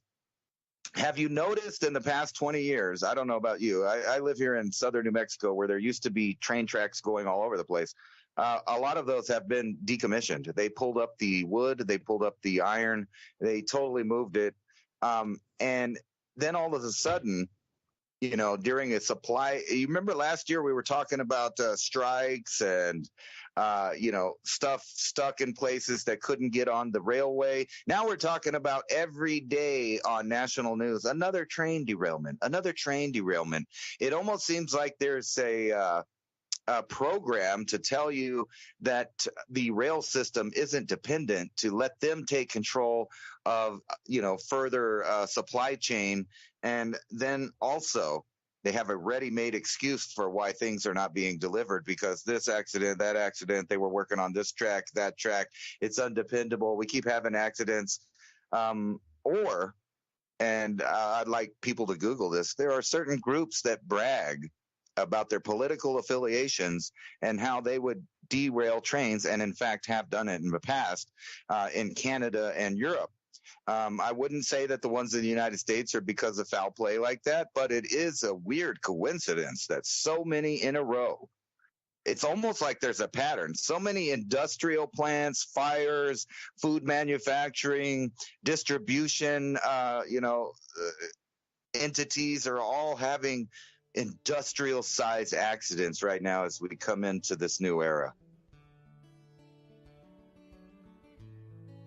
have you noticed in the past 20 years, I don't know about you, I live here in southern New Mexico where there used to be train tracks going all over the place. A lot of those have been decommissioned. They pulled up the wood, they pulled up the iron, they totally moved it. And then all of a sudden, during a supply, you remember last year we were talking about strikes and, stuff stuck in places that couldn't get on the railway. Now we're talking about every day on national news, another train derailment. It almost seems like there's a program to tell you that the rail system isn't dependent, to let them take control of, further supply chain. And then also they have a ready-made excuse for why things are not being delivered, because this accident, that accident, they were working on this track, that track, it's undependable. We keep having accidents. And I'd like people to Google this. There are certain groups that brag about their political affiliations and how they would derail trains, and in fact have done it in the past in Canada and Europe. I wouldn't say that the ones in the United States are because of foul play like that, but it is a weird coincidence that so many in a row. It's almost like there's a pattern. So many industrial plants, fires, food manufacturing, distribution, entities are all having industrial size accidents right now as we come into this new era.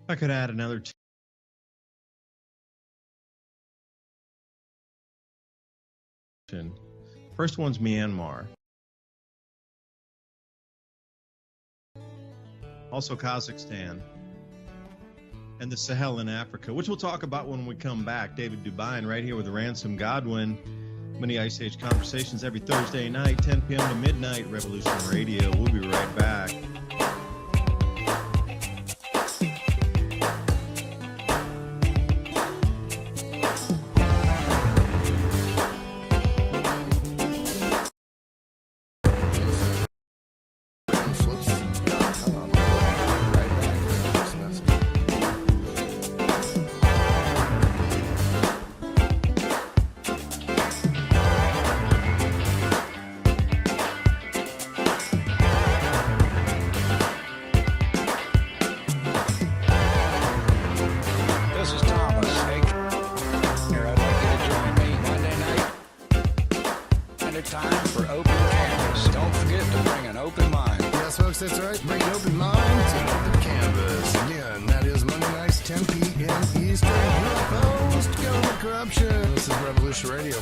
I could add another First one's Myanmar. Also Kazakhstan. And the Sahel in Africa, which we'll talk about when we come back. David DuByne right here with Ransom, Godwin. Mini Ice Age Conversations every Thursday night, 10 p.m. to midnight, Revolution Radio. We'll be right back. That's right. Bring an open mind to open canvas. Again, that is Monday nights, 10 p.m. Eastern. Your host, Government Corruption. This is Revolution Radio.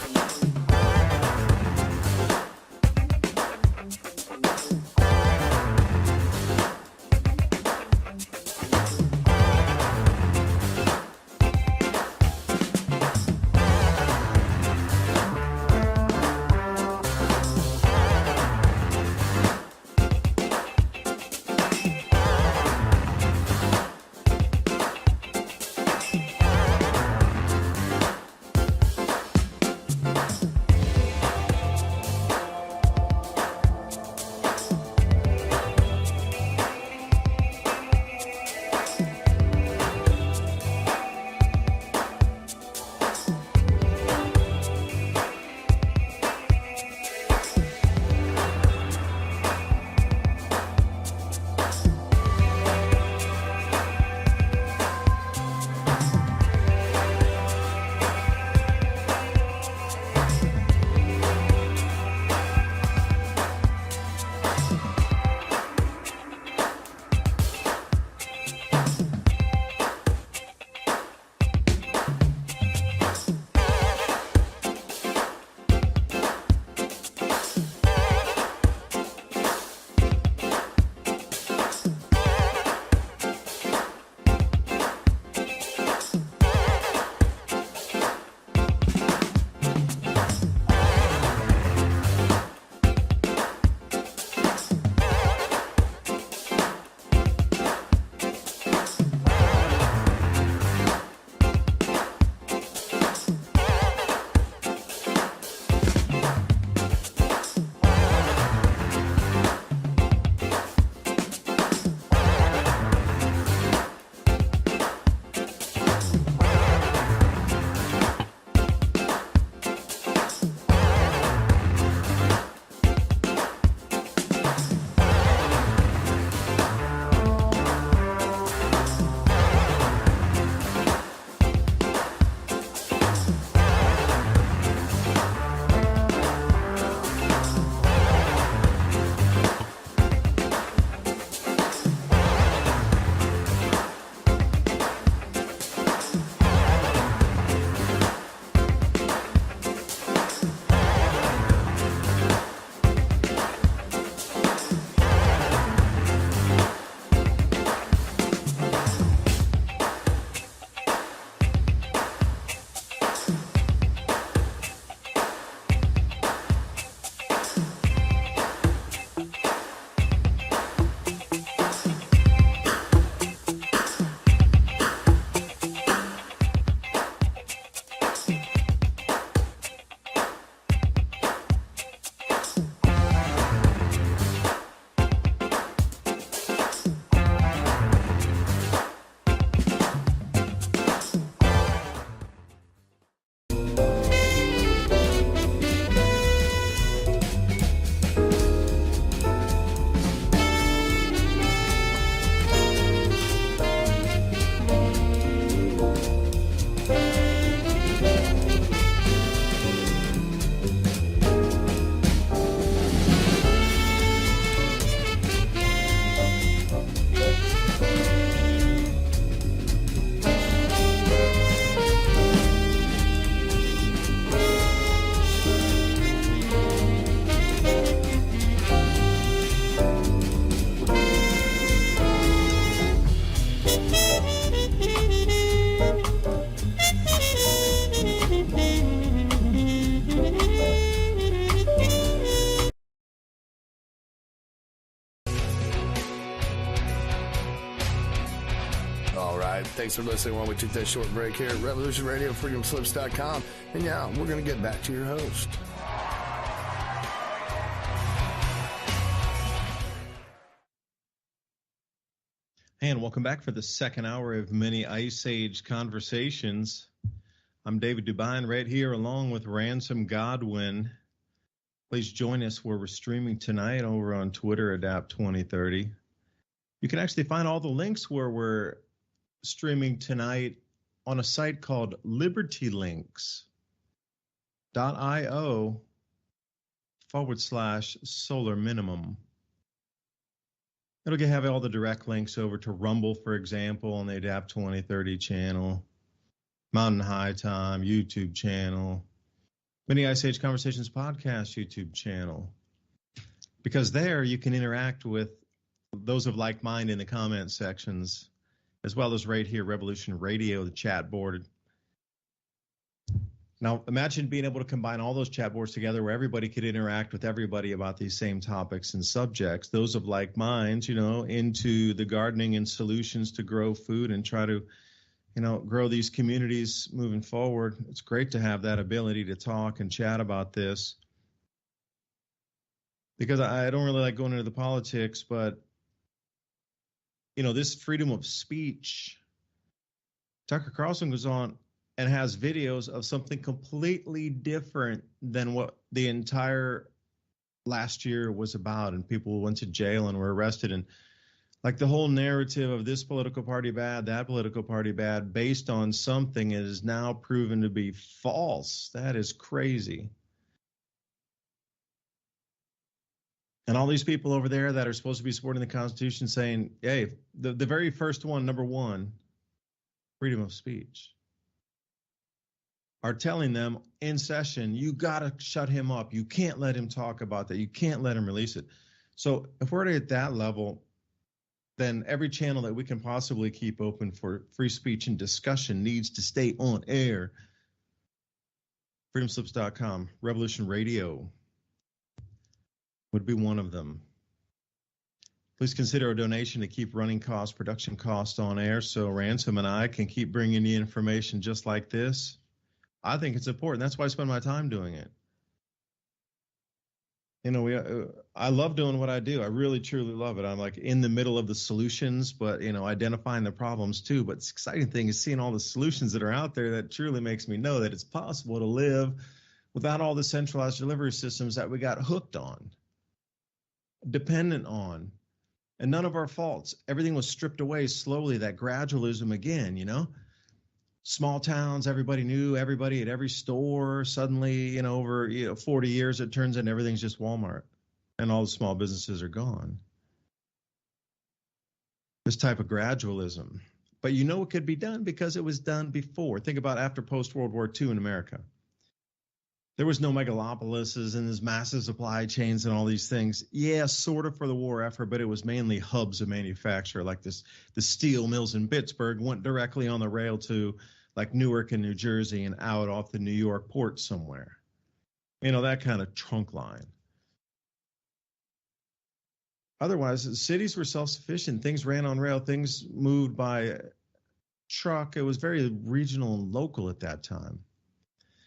right. Thanks for listening while we took that short break here at Revolution Radio, freedomslips.com. And yeah, we're going to get back to your host. And welcome back for the second hour of mini Ice Age conversations. I'm David DuByne right here along with Ransom Godwin. Please join us where we're streaming tonight over on Twitter, Adapt 2030. You can actually find all the links where we're streaming tonight on a site called libertylinks.io/solar minimum. It'll have all the direct links over to Rumble, for example, on the Adapt 2030 channel, Mountain High Time YouTube channel, Mini Ice Age Conversations podcast YouTube channel. Because there you can interact with those of like mind in the comment sections, as well as right here, Revolution Radio, the chat board. Now, imagine being able to combine all those chat boards together where everybody could interact with everybody about these same topics and subjects, those of like minds, into the gardening and solutions to grow food and try to, grow these communities moving forward. It's great to have that ability to talk and chat about this, because I don't really like going into the politics, but, this freedom of speech, Tucker Carlson goes on and has videos of something completely different than what the entire last year was about. And people went to jail and were arrested. And like the whole narrative of this political party bad, that political party bad, based on something that is now proven to be false. That is crazy. And all these people over there that are supposed to be supporting the Constitution saying, hey, the very first one, number one, freedom of speech, are telling them in session, you got to shut him up. You can't let him talk about that. You can't let him release it. So if we're at that level, then every channel that we can possibly keep open for free speech and discussion needs to stay on air. Freedomslips.com, Revolution Radio would be one of them. Please consider a donation to keep running costs, production costs on air, so Ransom and I can keep bringing you information just like this. I think it's important. That's why I spend my time doing it. I love doing what I do. I really, truly love it. I'm like in the middle of the solutions, but, identifying the problems too. But the exciting thing is seeing all the solutions that are out there that truly makes me know that it's possible to live without all the centralized delivery systems that we got hooked on, dependent on, and none of our faults. Everything was stripped away slowly, that gradualism again, Small towns, everybody knew everybody at every store. Suddenly, over 40 years, it turns into everything's just Walmart, and all the small businesses are gone. This type of gradualism. But it could be done because it was done before. Think about after post-World War II in America. There was no megalopolises and there's massive supply chains and all these things. Yeah, sort of for the war effort, but it was mainly hubs of manufacture, like the steel mills in Pittsburgh went directly on the rail to like Newark and New Jersey and out off the New York port somewhere. That kind of trunk line. Otherwise, cities were self-sufficient. Things ran on rail. Things moved by truck. It was very regional and local at that time.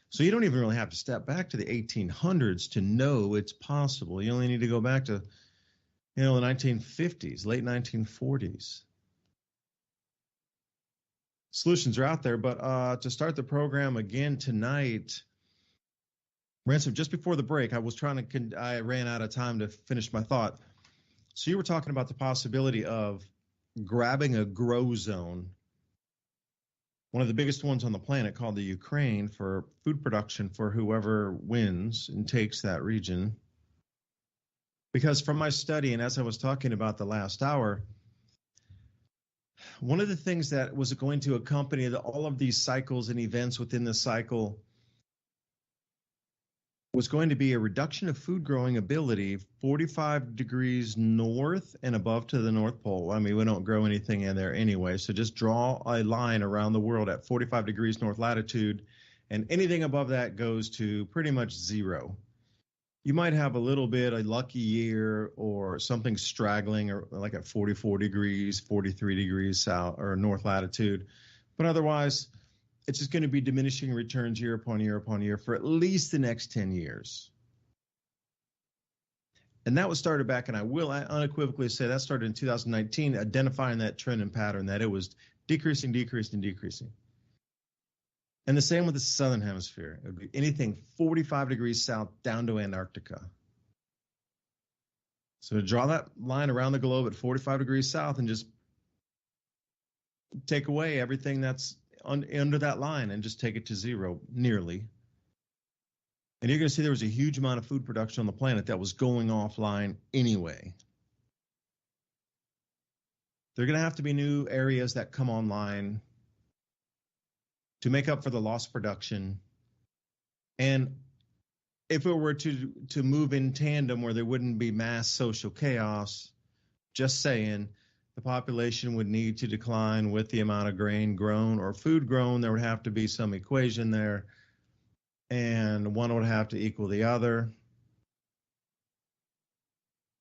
So you don't even really have to step back to the 1800s to know it's possible. You only need to go back to, the 1950s, late 1940s. Solutions are out there, but to start the program again tonight, Ransom, just before the break, I ran out of time to finish my thought. So you were talking about the possibility of grabbing a grow zone, one of the biggest ones on the planet, called the Ukraine, for food production for whoever wins and takes that region. Because from my study, and as I was talking about the last hour, one of the things that was going to accompany all of these cycles and events within the cycle was going to be a reduction of food growing ability 45 degrees north and above to the North Pole. I mean, we don't grow anything in there anyway, so just draw a line around the world at 45 degrees north latitude, and anything above that goes to pretty much zero. you might have a little bit a lucky year or something straggling, or like at 44 degrees, 43 degrees south or north latitude. But otherwise, it's just going to be diminishing returns year upon year upon year for at least the next 10 years. And that was started back, and I will unequivocally say that started in 2019, identifying that trend and pattern that it was decreasing, decreasing, decreasing. And the same with the southern hemisphere. It would be anything 45 degrees south down to Antarctica. So to draw that line around the globe at 45 degrees south and just take away everything that's under that line and just take it to zero, nearly. And you're going to see there was a huge amount of food production on the planet that was going offline anyway. There are going to have to be new areas that come online to make up for the lost production. And if it were to move in tandem where there wouldn't be mass social chaos, just saying, the population would need to decline with the amount of grain grown or food grown. There would have to be some equation there, and one would have to equal the other.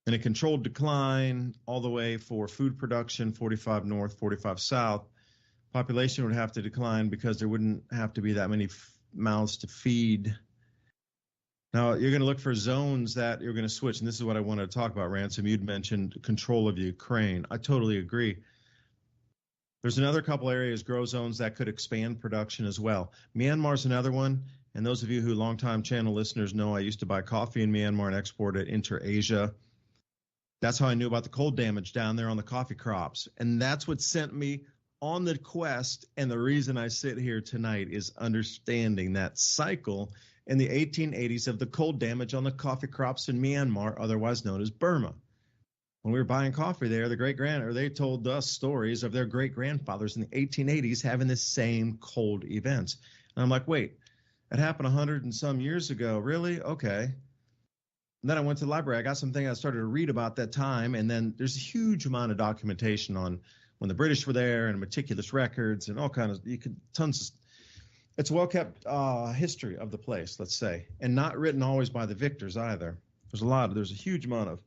In a controlled decline all the way for food production, 45 north, 45 south, population would have to decline because there wouldn't have to be that many mouths to feed. Now, you're going to look for zones that you're going to switch, and this is what I wanted to talk about, Ransom. You'd mentioned control of Ukraine. I totally agree. There's another couple areas, grow zones, that could expand production as well. Myanmar's another one, and those of you who longtime channel listeners know I used to buy coffee in Myanmar and export it into Asia. That's how I knew about the cold damage down there on the coffee crops, and that's what sent me on the quest, and the reason I sit here tonight is understanding that cycle in the 1880s of the cold damage on the coffee crops in Myanmar, otherwise known as Burma. When we were buying coffee there, they told us stories of their great-grandfathers in the 1880s having the same cold events. And I'm like, wait, it happened 100 and some years ago. Really? Okay. And then I went to the library. I got something I started to read about that time, and then there's a huge amount of documentation on when the British were there and meticulous records and all kinds of, it's a well-kept history of the place, let's say, and not written always by the victors either. There's a huge amount of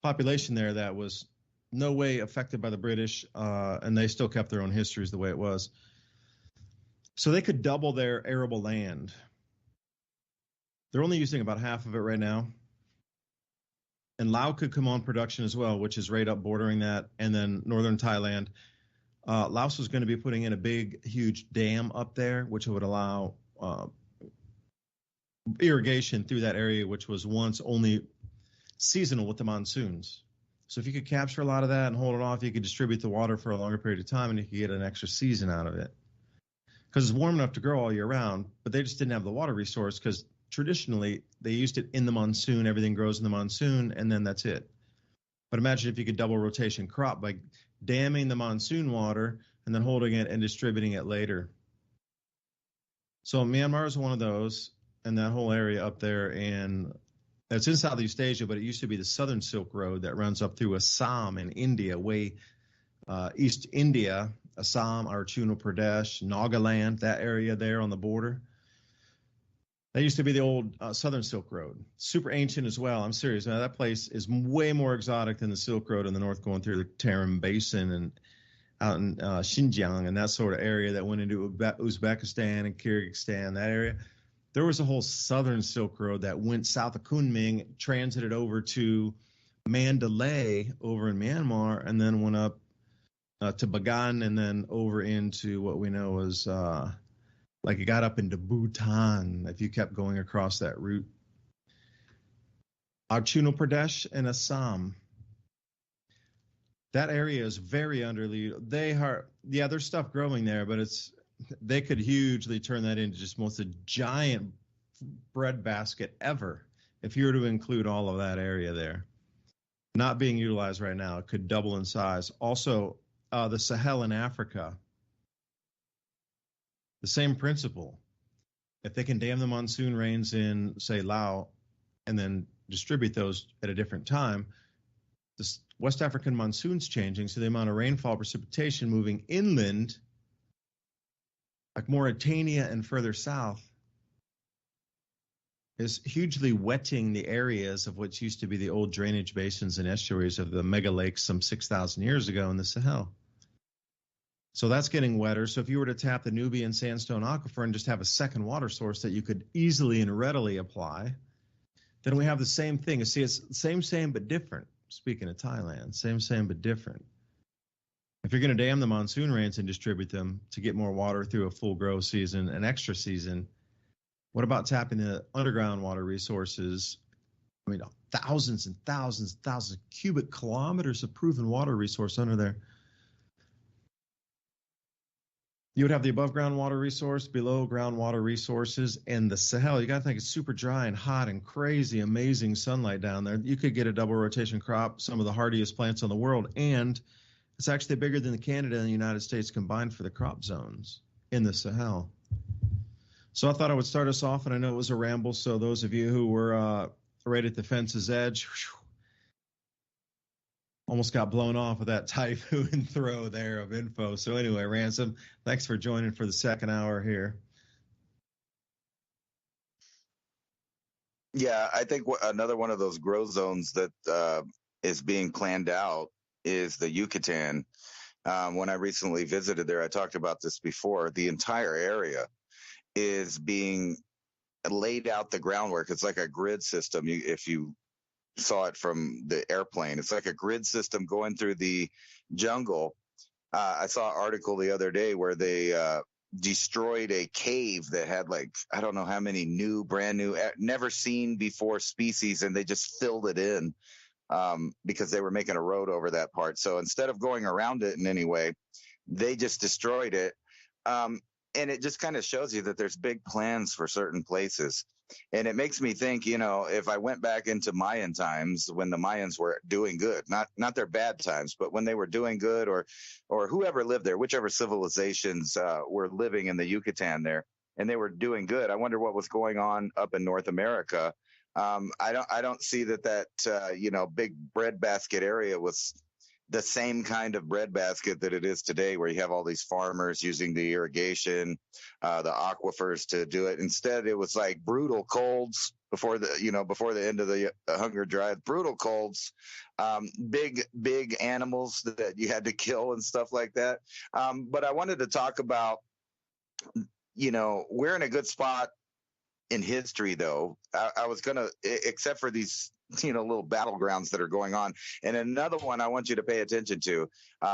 population there that was no way affected by the British, and they still kept their own histories the way it was. So they could double their arable land. They're only using about half of it right now. And Laos could come on production as well, which is right up bordering that, and then northern Thailand. Laos was going to be putting in a big, huge dam up there, which would allow irrigation through that area, which was once only seasonal with the monsoons. So if you could capture a lot of that and hold it off, you could distribute the water for a longer period of time, and you could get an extra season out of it. Because it's warm enough to grow all year round, but they just didn't have the water resource because traditionally they used it in the monsoon. Everything grows in the monsoon, and then that's it. But imagine if you could double rotation crop by damming the monsoon water and then holding it and distributing it later. So Myanmar is one of those, and that whole area up there, and it's in Southeast Asia, but it used to be the Southern Silk Road that runs up through Assam in India, way East India, Assam, Arunachal Pradesh, Nagaland, that area there on the border. That used to be the old Southern Silk Road. Super ancient as well. I'm serious. Now, that place is way more exotic than the Silk Road in the north, going through the Tarim Basin and out in Xinjiang and that sort of area that went into Uzbekistan and Kyrgyzstan, that area. There was a whole Southern Silk Road that went south of Kunming, transited over to Mandalay over in Myanmar, and then went up to Bagan, and then over into what we know as like it got up into Bhutan if you kept going across that route. Arunachal Pradesh and Assam. That area is very underlead. There's stuff growing there, but they could hugely turn that into just most a giant breadbasket ever if you were to include all of that area there. Not being utilized right now. It could double in size. Also, the Sahel in Africa. The same principle. If they can dam the monsoon rains in, say, Laos, and then distribute those at a different time, the West African monsoon's changing, so the amount of rainfall precipitation moving inland, like Mauritania and further south, is hugely wetting the areas of what used to be the old drainage basins and estuaries of the mega lakes some 6,000 years ago in the Sahel. So that's getting wetter. So if you were to tap the Nubian sandstone aquifer and just have a second water source that you could easily and readily apply, then we have the same thing. See, it's same, but different. Speaking of Thailand, same, but different. If you're going to dam the monsoon rains and distribute them to get more water through a full grow season, an extra season, what about tapping the underground water resources? I mean, thousands and thousands and thousands of cubic kilometers of proven water resource under there. You would have the above ground water resource, below ground water resources, and the Sahel. You got to think it's super dry and hot and crazy, amazing sunlight down there. You could get a double rotation crop, some of the hardiest plants in the world, and it's actually bigger than Canada and the United States combined for the crop zones in the Sahel. So I thought I would start us off, and I know it was a ramble, so those of you who were right at the fence's edge, almost got blown off with that typhoon throw there of info. So anyway, Ransom, thanks for joining for the second hour here. Yeah, I think another one of those grow zones that is being planned out is the Yucatan. When I recently visited there, I talked about this before. The entire area is being laid out the groundwork. It's like a grid system. If you saw it from the airplane, it's like a grid system going through the jungle. I saw an article the other day where they destroyed a cave that had like, I don't know how many brand new, never seen before species, and they just filled it in because they were making a road over that part. So instead of going around it in any way, they just destroyed it. And it just kind of shows you that there's big plans for certain places. And it makes me think, if I went back into Mayan times when the Mayans were doing good, not their bad times, but when they were doing good, or whoever lived there, whichever civilizations were living in the Yucatan there, and they were doing good. I wonder what was going on up in North America. I don't see that big breadbasket area was the same kind of breadbasket that it is today, where you have all these farmers using the irrigation, the aquifers to do it. Instead, it was like brutal colds before the end of the hunger drive, brutal colds, big animals that you had to kill and stuff like that. But I wanted to talk about, we're in a good spot in history, though. I was going to, except for these little battlegrounds that are going on. And another one I want you to pay attention to,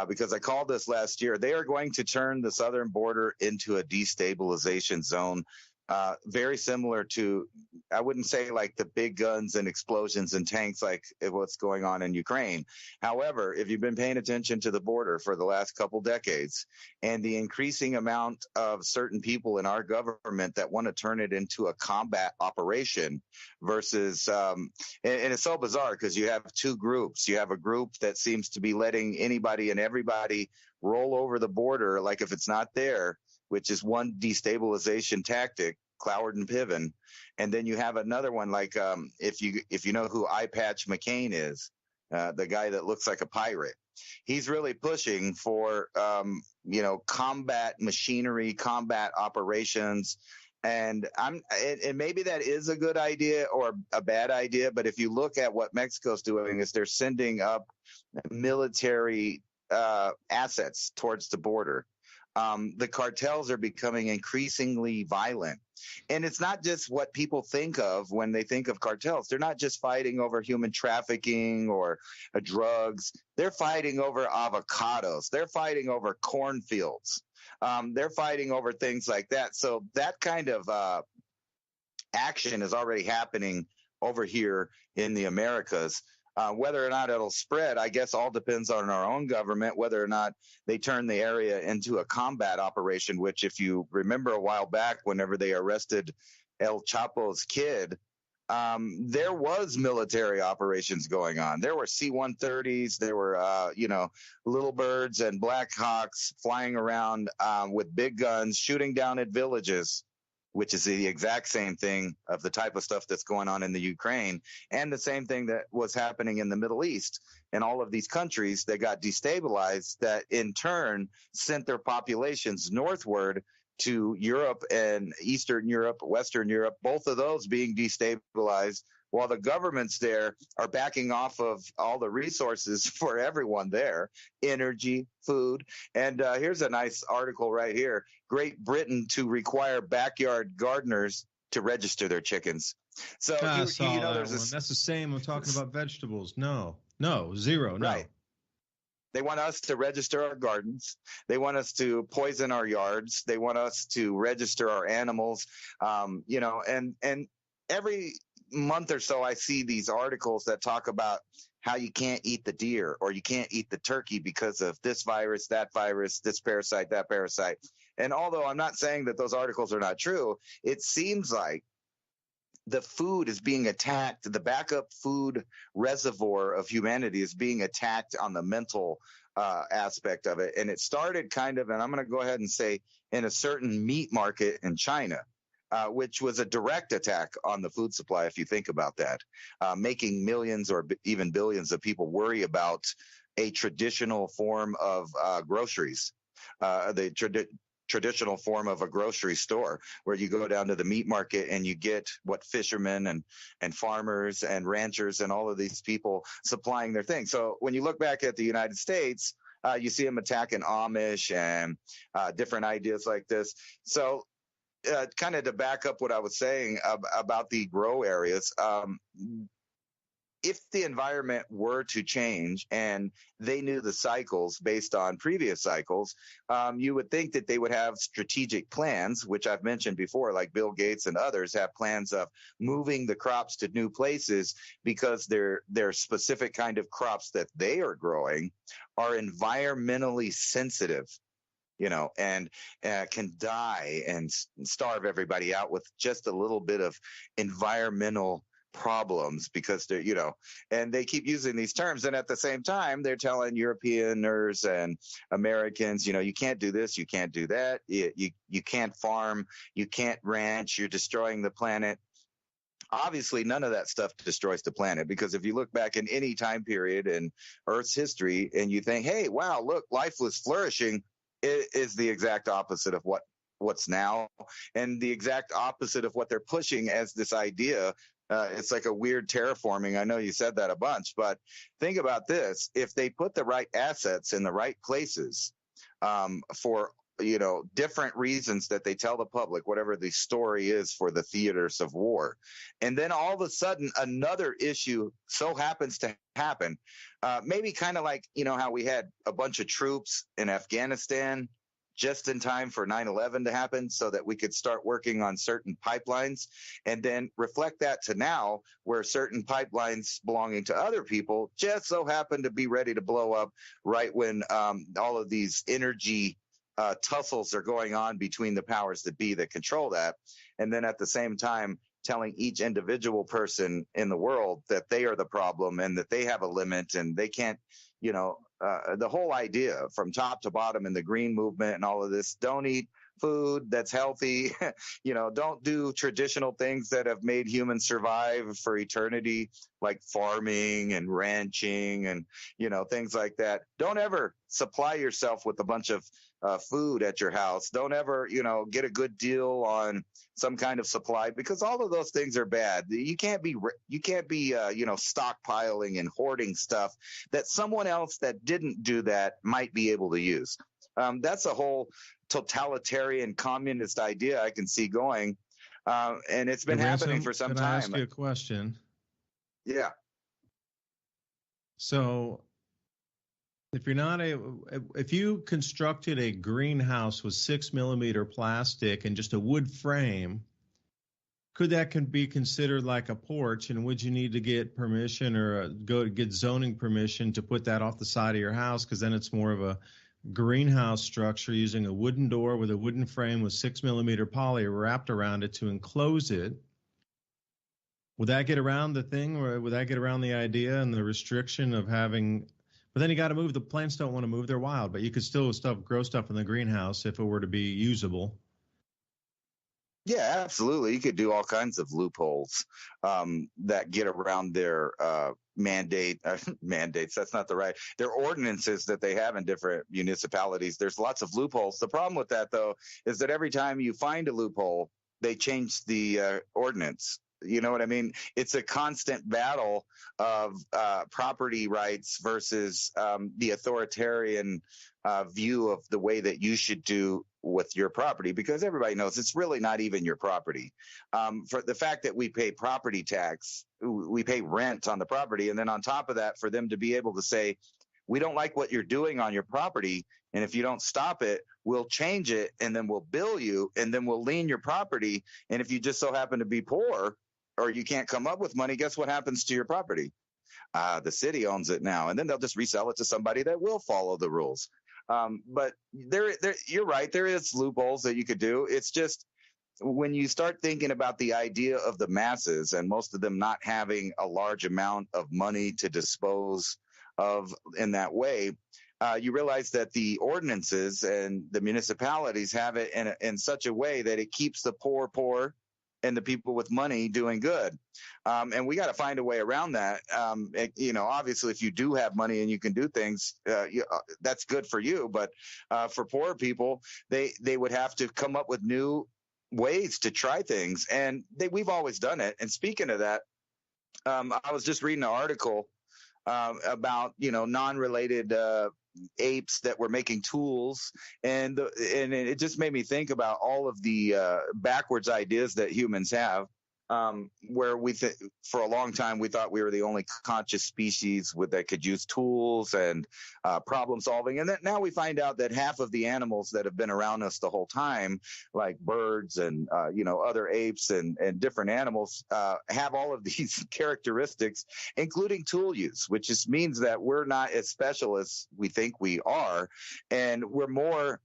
because I called this last year. They are going to turn the southern border into a destabilization zone, very similar to, I wouldn't say like the big guns and explosions and tanks like what's going on in Ukraine. However, if you've been paying attention to the border for the last couple decades, and the increasing amount of certain people in our government that want to turn it into a combat operation versus, and it's so bizarre because you have two groups. You have a group that seems to be letting anybody and everybody roll over the border like if it's not there, which is one destabilization tactic, Cloward and Piven. And then you have another one like if you know who Eye Patch McCain is, the guy that looks like a pirate. He's really pushing for combat machinery, combat operations. And maybe that is a good idea or a bad idea, but if you look at what Mexico's doing, is they're sending up military assets towards the border. The cartels are becoming increasingly violent. And it's not just what people think of when they think of cartels. They're not just fighting over human trafficking or drugs. They're fighting over avocados. They're fighting over cornfields. They're fighting over things like that. So that kind of action is already happening over here in the Americas. Whether or not it'll spread, I guess all depends on our own government, whether or not they turn the area into a combat operation, which if you remember a while back, whenever they arrested El Chapo's kid, there was military operations going on. There were C-130s, there were, little birds and Black Hawks flying around with big guns, shooting down at villages, which is the exact same thing of the type of stuff that's going on in the Ukraine, and the same thing that was happening in the Middle East. And all of these countries that got destabilized, that in turn sent their populations northward to Europe and Eastern Europe, Western Europe, both of those being destabilized, while the governments there are backing off of all the resources for everyone there, energy, food. And here's a nice article right here. Great Britain to require backyard gardeners to register their chickens. So I you saw know, that there's one. this. That's the same. I'm talking about vegetables. No, zero. No. Right. They want us to register our gardens. They want us to poison our yards. They want us to register our animals. You know, and every month or so, I see these articles that talk about how you can't eat the deer or you can't eat the turkey because of this virus, this parasite, that parasite. And although I'm not saying that those articles are not true, it seems like the food is being attacked. The backup food reservoir of humanity is being attacked on the mental aspect of it. And it started kind of, and I'm going to go ahead and say, in a certain meat market in China, which was a direct attack on the food supply, if you think about that, making millions or even billions of people worry about a traditional form of groceries, traditional form of a grocery store, where you go down to the meat market and you get what fishermen and farmers and ranchers and all of these people supplying their things. So when you look back at the United States, you see them attacking Amish and different ideas like this. So kind of to back up what I was saying about the grow areas, if the environment were to change and they knew the cycles based on previous cycles, you would think that they would have strategic plans, which I've mentioned before, like Bill Gates and others have plans of moving the crops to new places because their specific kind of crops that they are growing are environmentally sensitive, you know, and can die and starve everybody out with just a little bit of environmental problems because they're, you know, and they keep using these terms. And at the same time, they're telling Europeans and Americans, you know, you can't do this, you can't do that, you can't farm, you can't ranch, you're destroying the planet. Obviously, none of that stuff destroys the planet, because if you look back in any time period in Earth's history and you think, hey, wow, look, life was flourishing, it is the exact opposite of what's now, and the exact opposite of what they're pushing as this idea. It's like a weird terraforming. I know you said that a bunch, but think about this. If they put the right assets in the right places for, you know, different reasons that they tell the public, whatever the story is for the theaters of war, and then all of a sudden another issue so happens to happen, maybe kind of like, you know, how we had a bunch of troops in Afghanistan just in time for 9/11 to happen so that we could start working on certain pipelines, and then reflect that to now where certain pipelines belonging to other people just so happen to be ready to blow up right when all of these energy tussles are going on between the powers that be that control that. And then at the same time, telling each individual person in the world that they are the problem and that they have a limit and they can't, you know, the whole idea from top to bottom in the green movement and all of this, don't eat food that's healthy, you know, don't do traditional things that have made humans survive for eternity, like farming and ranching and, you know, things like that. Don't ever supply yourself with a bunch of food at your house. Don't ever, you know, get a good deal on some kind of supply, because all of those things are bad. You can't be, you know, stockpiling and hoarding stuff that someone else that didn't do that might be able to use. That's a whole totalitarian communist idea I can see going. And it's been happening for some time. Can I ask you a question? Yeah. So if you constructed a greenhouse with 6 millimeter plastic and just a wood frame, could that be considered like a porch? And would you need to get permission or go to get zoning permission to put that off the side of your house? Because then it's more of a greenhouse structure using a wooden door with a wooden frame with 6 millimeter poly wrapped around it to enclose it. Would that get around the thing, or would that get around the idea and the restriction of having? But then you got to move. The plants don't want to move; they're wild. But you could still grow stuff in the greenhouse if it were to be usable. Yeah, absolutely. You could do all kinds of loopholes that get around their mandates. That's not the right. They're ordinances that they have in different municipalities. There's lots of loopholes. The problem with that, though, is that every time you find a loophole, they change the ordinance. You know what I mean? It's a constant battle of property rights versus the authoritarian view of the way that you should do with your property, because everybody knows it's really not even your property. For the fact that we pay property tax, we pay rent on the property, and then on top of that, for them to be able to say, we don't like what you're doing on your property, and if you don't stop it, we'll change it, and then we'll bill you, and then we'll lien your property, and if you just so happen to be poor or you can't come up with money, guess what happens to your property? The city owns it now, and then they'll just resell it to somebody that will follow the rules. But you're right. There is loopholes that you could do. It's just when you start thinking about the idea of the masses and most of them not having a large amount of money to dispose of in that way, you realize that the ordinances and the municipalities have it in such a way that it keeps the poor and the people with money doing good. And we got to find a way around that. Obviously, if you do have money and you can do things, that's good for you. But for poor people, they would have to come up with new ways to try things. And we've always done it. And speaking of that, I was just reading an article about, non-related apes that were making tools, and it just made me think about all of the backwards ideas that humans have, where for a long time we thought we were the only conscious species that could use tools and problem solving, and now we find out that half of the animals that have been around us the whole time, like birds and other apes and different animals, have all of these characteristics, including tool use, which just means that we're not as special as we think we are, and we're more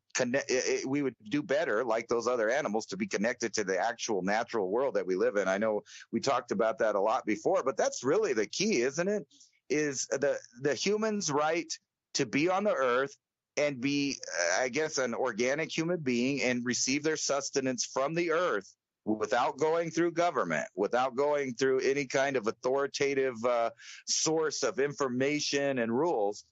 we would do better, like those other animals, to be connected to the actual natural world that we live in. I know we talked about that a lot before, but that's really the key, isn't it? Is the human's right to be on the earth and be, I guess, an organic human being and receive their sustenance from the earth without going through government, without going through any kind of authoritative source of information and rules.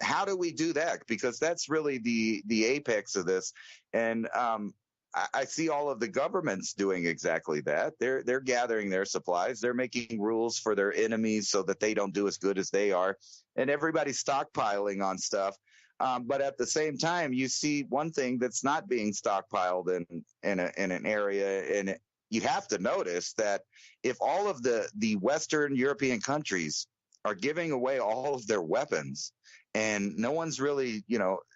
How do we do that? Because that's really the apex of this. And I see all of the governments doing exactly that. They're gathering their supplies. They're making rules for their enemies so that they don't do as good as they are. And everybody's stockpiling on stuff. But at the same time, you see one thing that's not being stockpiled in an area. And you have to notice that if all of the Western European countries are giving away all of their weapons, and no one's really,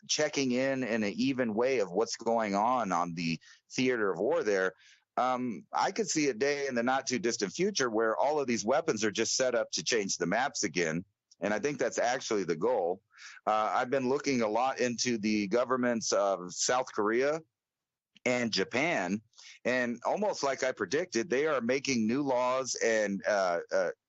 checking in an even way of what's going on the theater of war there, I could see a day in the not too distant future where all of these weapons are just set up to change the maps again. And I think that's actually the goal. I've been looking a lot into the governments of South Korea and Japan, and almost like I predicted, they are making new laws and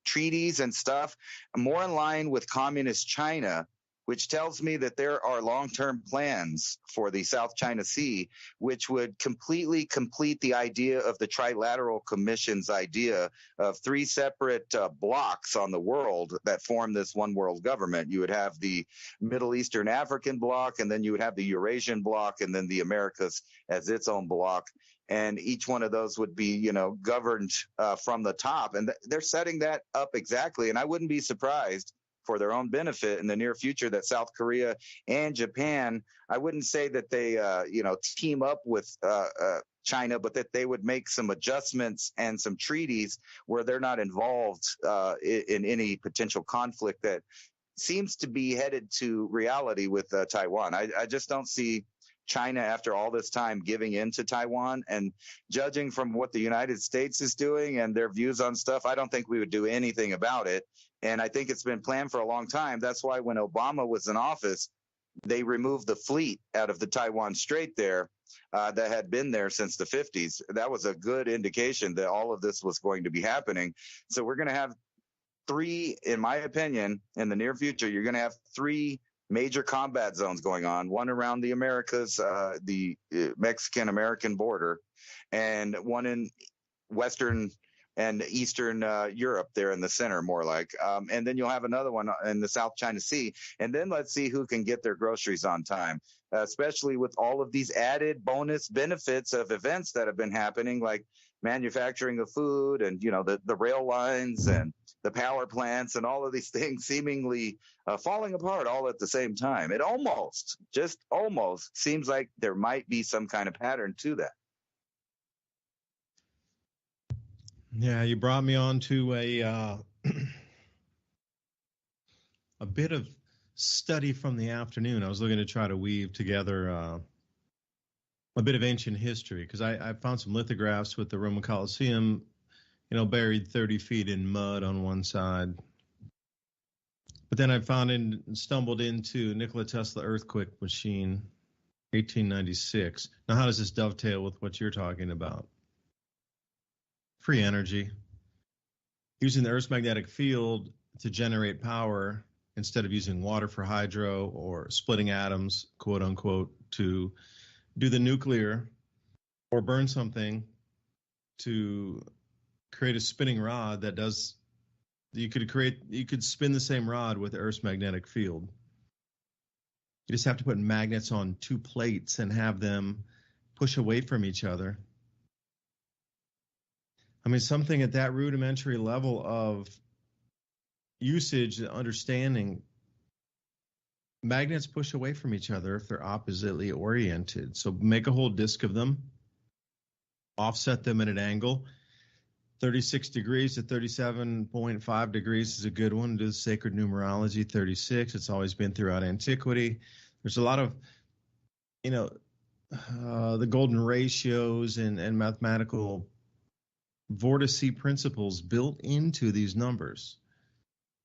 treaties and stuff more in line with communist China, which tells me that there are long-term plans for the South China Sea, which would completely complete the idea of the Trilateral Commission's idea of three separate blocks on the world that form this one world government. You would have the Middle Eastern African bloc, and then you would have the Eurasian bloc, and then the Americas as its own bloc. And each one of those would be, governed from the top. And they're setting that up exactly. And I wouldn't be surprised, for their own benefit in the near future, that South Korea and Japan, I wouldn't say that they, team up with China, but that they would make some adjustments and some treaties where they're not involved in any potential conflict that seems to be headed to reality with Taiwan. I just don't see China, after all this time, giving in to Taiwan. And judging from what the United States is doing and their views on stuff, I don't think we would do anything about it. And I think it's been planned for a long time. That's why when Obama was in office, they removed the fleet out of the Taiwan Strait there that had been there since the 50s. That was a good indication that all of this was going to be happening. So we're going to have three, in my opinion, in the near future, you're going to have three major combat zones going on, one around the Americas, the Mexican-American border, and one in Western and Eastern Europe there in the center, more like. And then you'll have another one in the South China Sea. And then let's see who can get their groceries on time, especially with all of these added bonus benefits of events that have been happening, like manufacturing of food and, the rail lines and the power plants and all of these things seemingly falling apart all at the same time. It just almost seems like there might be some kind of pattern to that. Yeah, you brought me on to a bit of study from the afternoon. I was looking to try to weave together a bit of ancient history, because I found some lithographs with the Roman Colosseum, buried 30 feet in mud on one side. But then I stumbled into Nikola Tesla earthquake machine, 1896. Now, how does this dovetail with what you're talking about? Free energy. Using the Earth's magnetic field to generate power instead of using water for hydro or splitting atoms, quote unquote, to do the nuclear or burn something to create a spinning rod that does, you could spin the same rod with the Earth's magnetic field. You just have to put magnets on two plates and have them push away from each other. I mean, something at that rudimentary level of usage, understanding, magnets push away from each other if they're oppositely oriented. So make a whole disk of them, offset them at an angle. 36 degrees to 37.5 degrees is a good one. Do the sacred numerology, 36. It's always been throughout antiquity. There's a lot of, the golden ratios and mathematical vortice principles built into these numbers.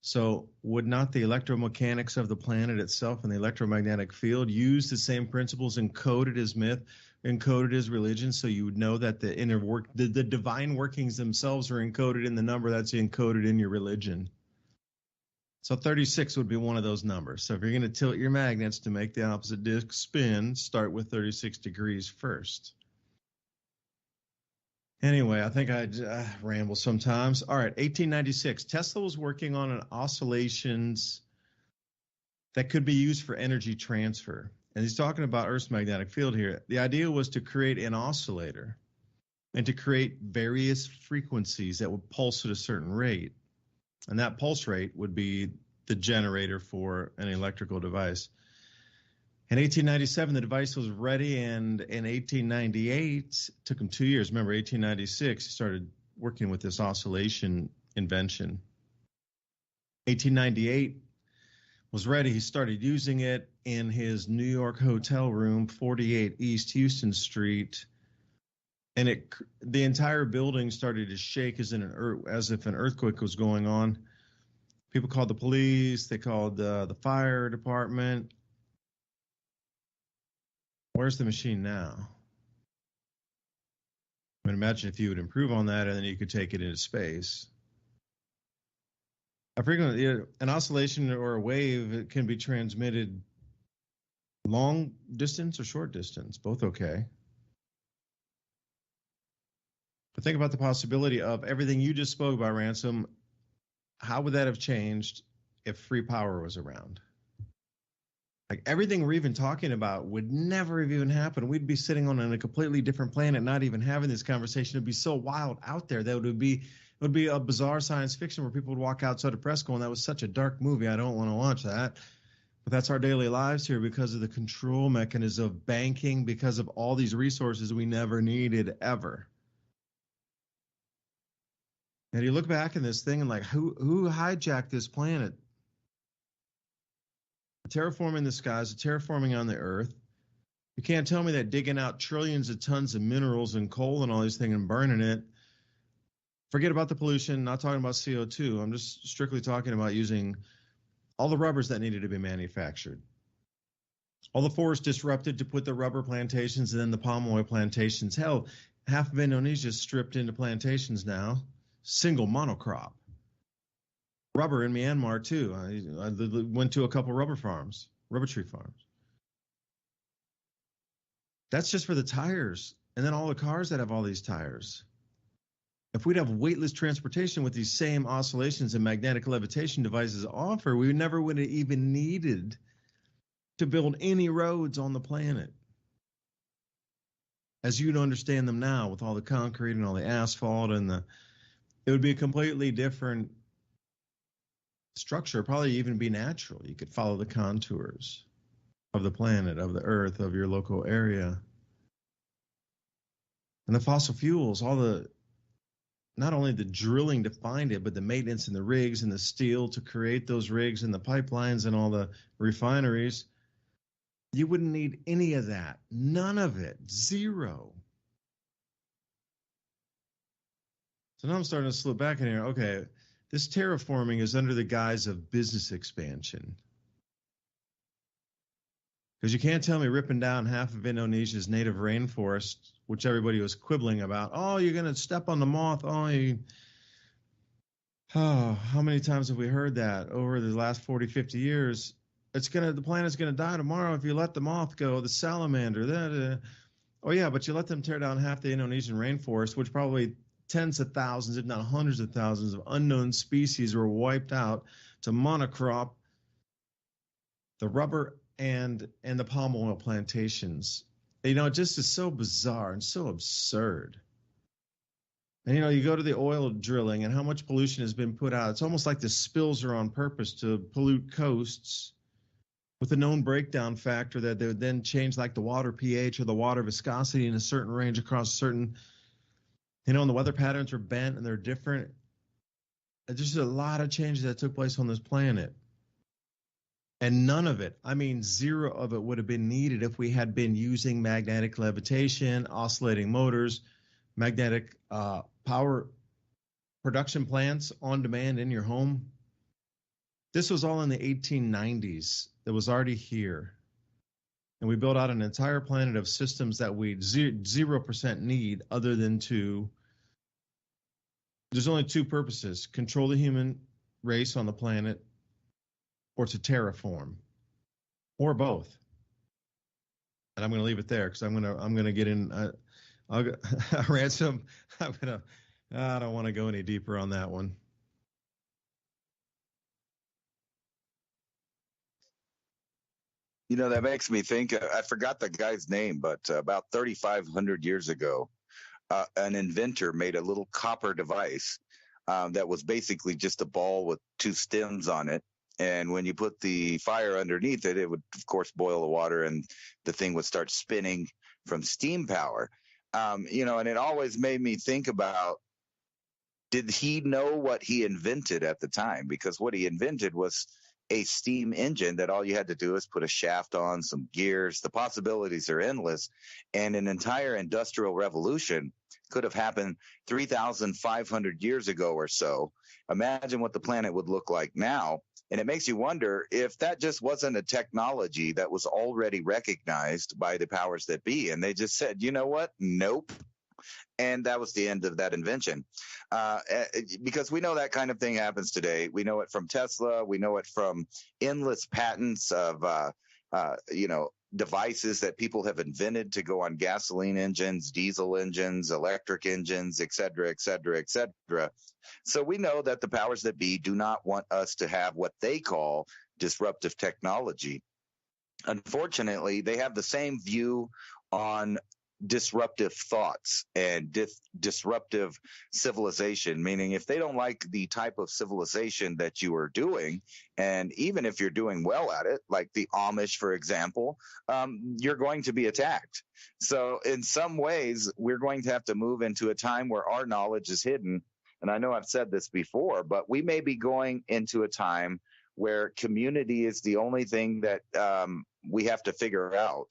So would not the electromechanics of the planet itself and the electromagnetic field use the same principles encoded as myth, encoded as religion, so you would know that the the divine workings themselves are encoded in the number that's encoded in your religion? So 36 would be one of those numbers. So if you're going to tilt your magnets to make the opposite disk spin, start with 36 degrees first. Anyway, I think I ramble sometimes. All right, 1896. Tesla was working on an oscillations that could be used for energy transfer. And he's talking about Earth's magnetic field here. The idea was to create an oscillator and to create various frequencies that would pulse at a certain rate. And that pulse rate would be the generator for an electrical device. In 1897, the device was ready, and in 1898, took him 2 years. Remember, 1896, he started working with this oscillation invention. 1898 was ready. He started using it in his New York hotel room, 48 East Houston Street, and the entire building started to shake as if an earthquake was going on. People called the police. They called the fire department. Where's the machine now? I mean, imagine if you would improve on that and then you could take it into space. An oscillation or a wave can be transmitted long distance or short distance, both okay. But think about the possibility of everything you just spoke about, Ransom. How would that have changed if free power was around? Like, everything we're even talking about would never have even happened. We'd be sitting on a completely different planet, not even having this conversation. It'd be so wild out there that it would be a bizarre science fiction where people would walk outside a press going, that was such a dark movie, I don't want to watch that. But that's our daily lives here because of the control mechanism of banking, because of all these resources we never needed ever. And you look back in this thing and like, who hijacked this planet? Terraforming the skies, terraforming on the earth. You can't tell me that digging out trillions of tons of minerals and coal and all these things and burning it. Forget about the pollution, not talking about CO2. I'm just strictly talking about using all the rubbers that needed to be manufactured. All the forests disrupted to put the rubber plantations and then the palm oil plantations. Hell, half of Indonesia stripped into plantations now. Single monocrop. Rubber in Myanmar too. I went to a couple rubber tree farms. That's just for the tires. And then all the cars that have all these tires. If we'd have weightless transportation with these same oscillations and magnetic levitation devices offer, we never would have even needed to build any roads on the planet as you'd understand them now, with all the concrete and all the asphalt it would be a completely different structure, probably even be natural. You could follow the contours of the planet, of the earth, of your local area. And the fossil fuels, not only the drilling to find it, but the maintenance and the rigs and the steel to create those rigs and the pipelines and all the refineries, you wouldn't need any of that. None of it. Zero. So now I'm starting to slip back in here. Okay, this terraforming is under the guise of business expansion. Because you can't tell me ripping down half of Indonesia's native rainforest, which everybody was quibbling about. Oh, you're going to step on the moth. How many times have we heard that over the last 40, 50 years? The planet's going to die tomorrow if you let the moth go, the salamander. Oh, yeah, but you let them tear down half the Indonesian rainforest, which probably tens of thousands, if not hundreds of thousands of unknown species were wiped out to monocrop the rubber and the palm oil plantations. It just is so bizarre and so absurd. And, you go to the oil drilling and how much pollution has been put out. It's almost like the spills are on purpose to pollute coasts with a known breakdown factor that they would then change, like the water pH or the water viscosity in a certain range across certain, and the weather patterns are bent and they're different. There's just a lot of changes that took place on this planet. And none of it, zero of it would have been needed if we had been using magnetic levitation, oscillating motors, magnetic power production plants on demand in your home. This was all in the 1890s. That was already here. And we built out an entire planet of systems that we 0% need other than there's only two purposes: control the human race on the planet, or to terraform, or both. And I'm going to leave it there because I'm going to get in. Ransom. I don't want to go any deeper on that one. That makes me think. I forgot the guy's name, but about 3,500 years ago, an inventor made a little copper device that was basically just a ball with two stems on it. And when you put the fire underneath it, it would, of course, boil the water and the thing would start spinning from steam power. And it always made me think about, did he know what he invented at the time? Because what he invented was a steam engine that all you had to do is put a shaft on, some gears. The possibilities are endless. And an entire industrial revolution could have happened 3,500 years ago or so. Imagine what the planet would look like now. And it makes you wonder if that just wasn't a technology that was already recognized by the powers that be. And they just said, you know what? Nope. And that was the end of that invention. Because we know that kind of thing happens today. We know it from Tesla. We know it from endless patents of, devices that people have invented to go on gasoline engines, diesel engines, electric engines, et cetera, et cetera, et cetera. So we know that the powers that be do not want us to have what they call disruptive technology. Unfortunately, they have the same view on disruptive thoughts and disruptive civilization, meaning if they don't like the type of civilization that you are doing, and even if you're doing well at it, like the Amish, for example, you're going to be attacked. So in some ways, we're going to have to move into a time where our knowledge is hidden. And I know I've said this before, but we may be going into a time where community is the only thing that we have to figure out.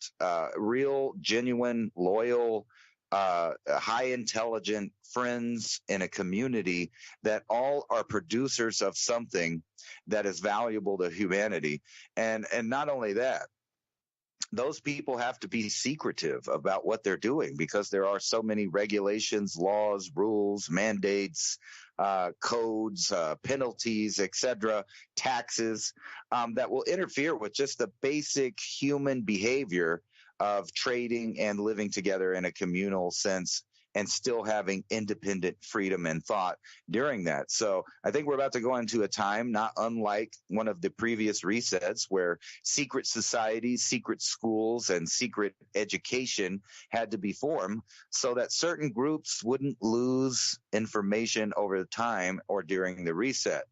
Real, genuine, loyal, high intelligent friends in a community that all are producers of something that is valuable to humanity. And not only that, those people have to be secretive about what they're doing because there are so many regulations, laws, rules, mandates, codes, penalties, etc., taxes that will interfere with just the basic human behavior of trading and living together in a communal sense and still having independent freedom and thought during that. So I think we're about to go into a time not unlike one of the previous resets where secret societies, secret schools, and secret education had to be formed so that certain groups wouldn't lose information over time or during the reset.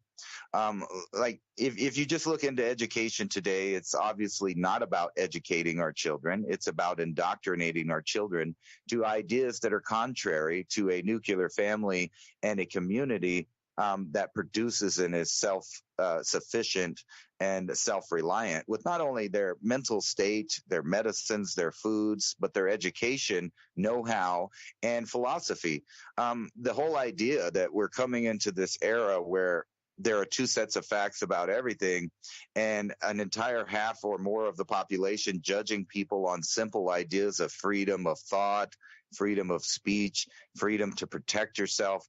Like if you just look into education today, it's obviously not about educating our children. It's about indoctrinating our children to ideas that are contrary to a nuclear family and a community that produces and is self-sufficient and self-reliant with not only their mental state, their medicines, their foods, but their education, know-how, and philosophy. The whole idea that we're coming into this era where there are two sets of facts about everything and an entire half or more of the population judging people on simple ideas of freedom of thought, freedom of speech, freedom to protect yourself.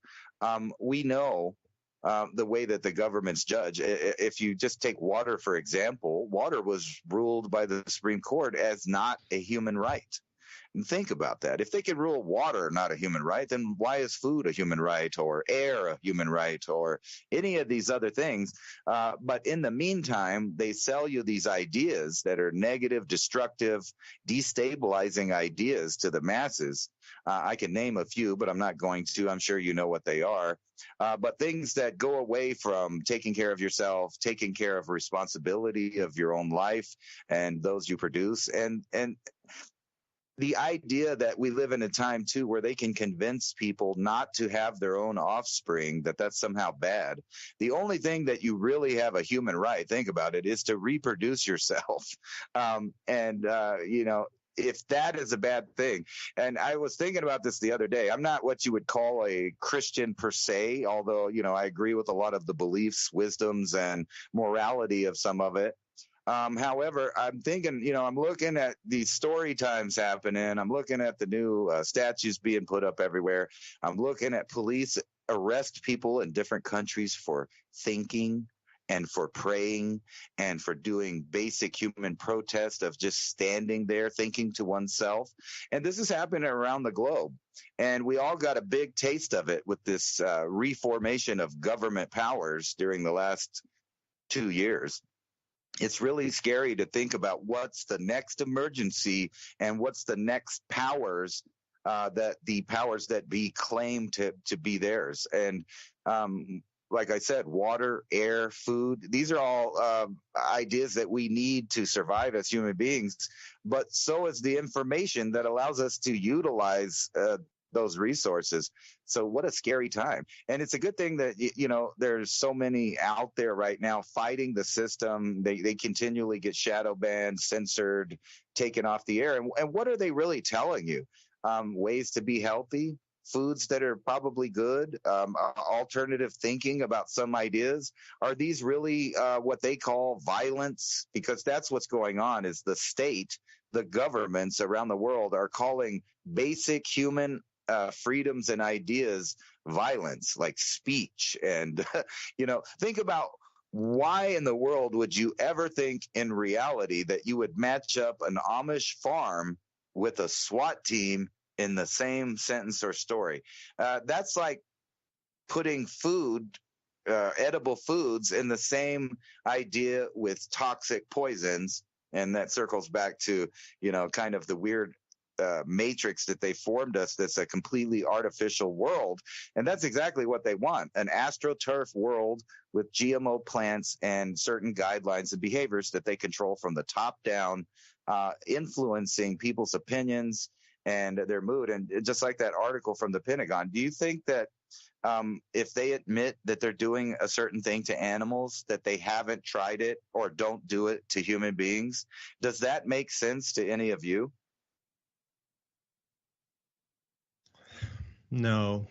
We know the way that the governments judge. If you just take water, for example, water was ruled by the Supreme Court as not a human right. And think about that. If they can rule water not a human right, then why is food a human right or air a human right or any of these other things? But in the meantime, they sell you these ideas that are negative, destructive, destabilizing ideas to the masses. I can name a few, but I'm not going to. I'm sure you know what they are. But things that go away from taking care of yourself, taking care of responsibility of your own life and those you produce, and the idea that we live in a time, too, where they can convince people not to have their own offspring, that's somehow bad. The only thing that you really have a human right, think about it, is to reproduce yourself. If that is a bad thing. And I was thinking about this the other day. I'm not what you would call a Christian per se, although, I agree with a lot of the beliefs, wisdoms, and morality of some of it. However, I'm thinking, I'm looking at these story times happening. I'm looking at the new statues being put up everywhere. I'm looking at police arrest people in different countries for thinking and for praying and for doing basic human protest of just standing there thinking to oneself. And this is happening around the globe. And we all got a big taste of it with this reformation of government powers during the last 2 years. It's really scary to think about what's the next emergency and what's the next powers that the powers that be claim to be theirs. And like I said, water, air, food, these are all ideas that we need to survive as human beings. But so is the information that allows us to utilize those resources. So what a scary time. And it's a good thing that, there's so many out there right now fighting the system. They continually get shadow banned, censored, taken off the air. And what are they really telling you? Ways to be healthy, foods that are probably good, alternative thinking about some ideas. Are these really what they call violence? Because that's what's going on is the state, the governments around the world are calling basic human freedoms and ideas violence, like speech. And, think about why in the world would you ever think in reality that you would match up an Amish farm with a SWAT team in the same sentence or story? That's like putting food, edible foods, in the same idea with toxic poisons. And that circles back to, kind of the weird matrix that they formed us, that's a completely artificial world. And that's exactly what they want, an astroturf world with GMO plants and certain guidelines and behaviors that they control from the top down, influencing people's opinions and their mood. And just like that article from the Pentagon, do you think that if they admit that they're doing a certain thing to animals, that they haven't tried it or don't do it to human beings? Does that make sense to any of you? No.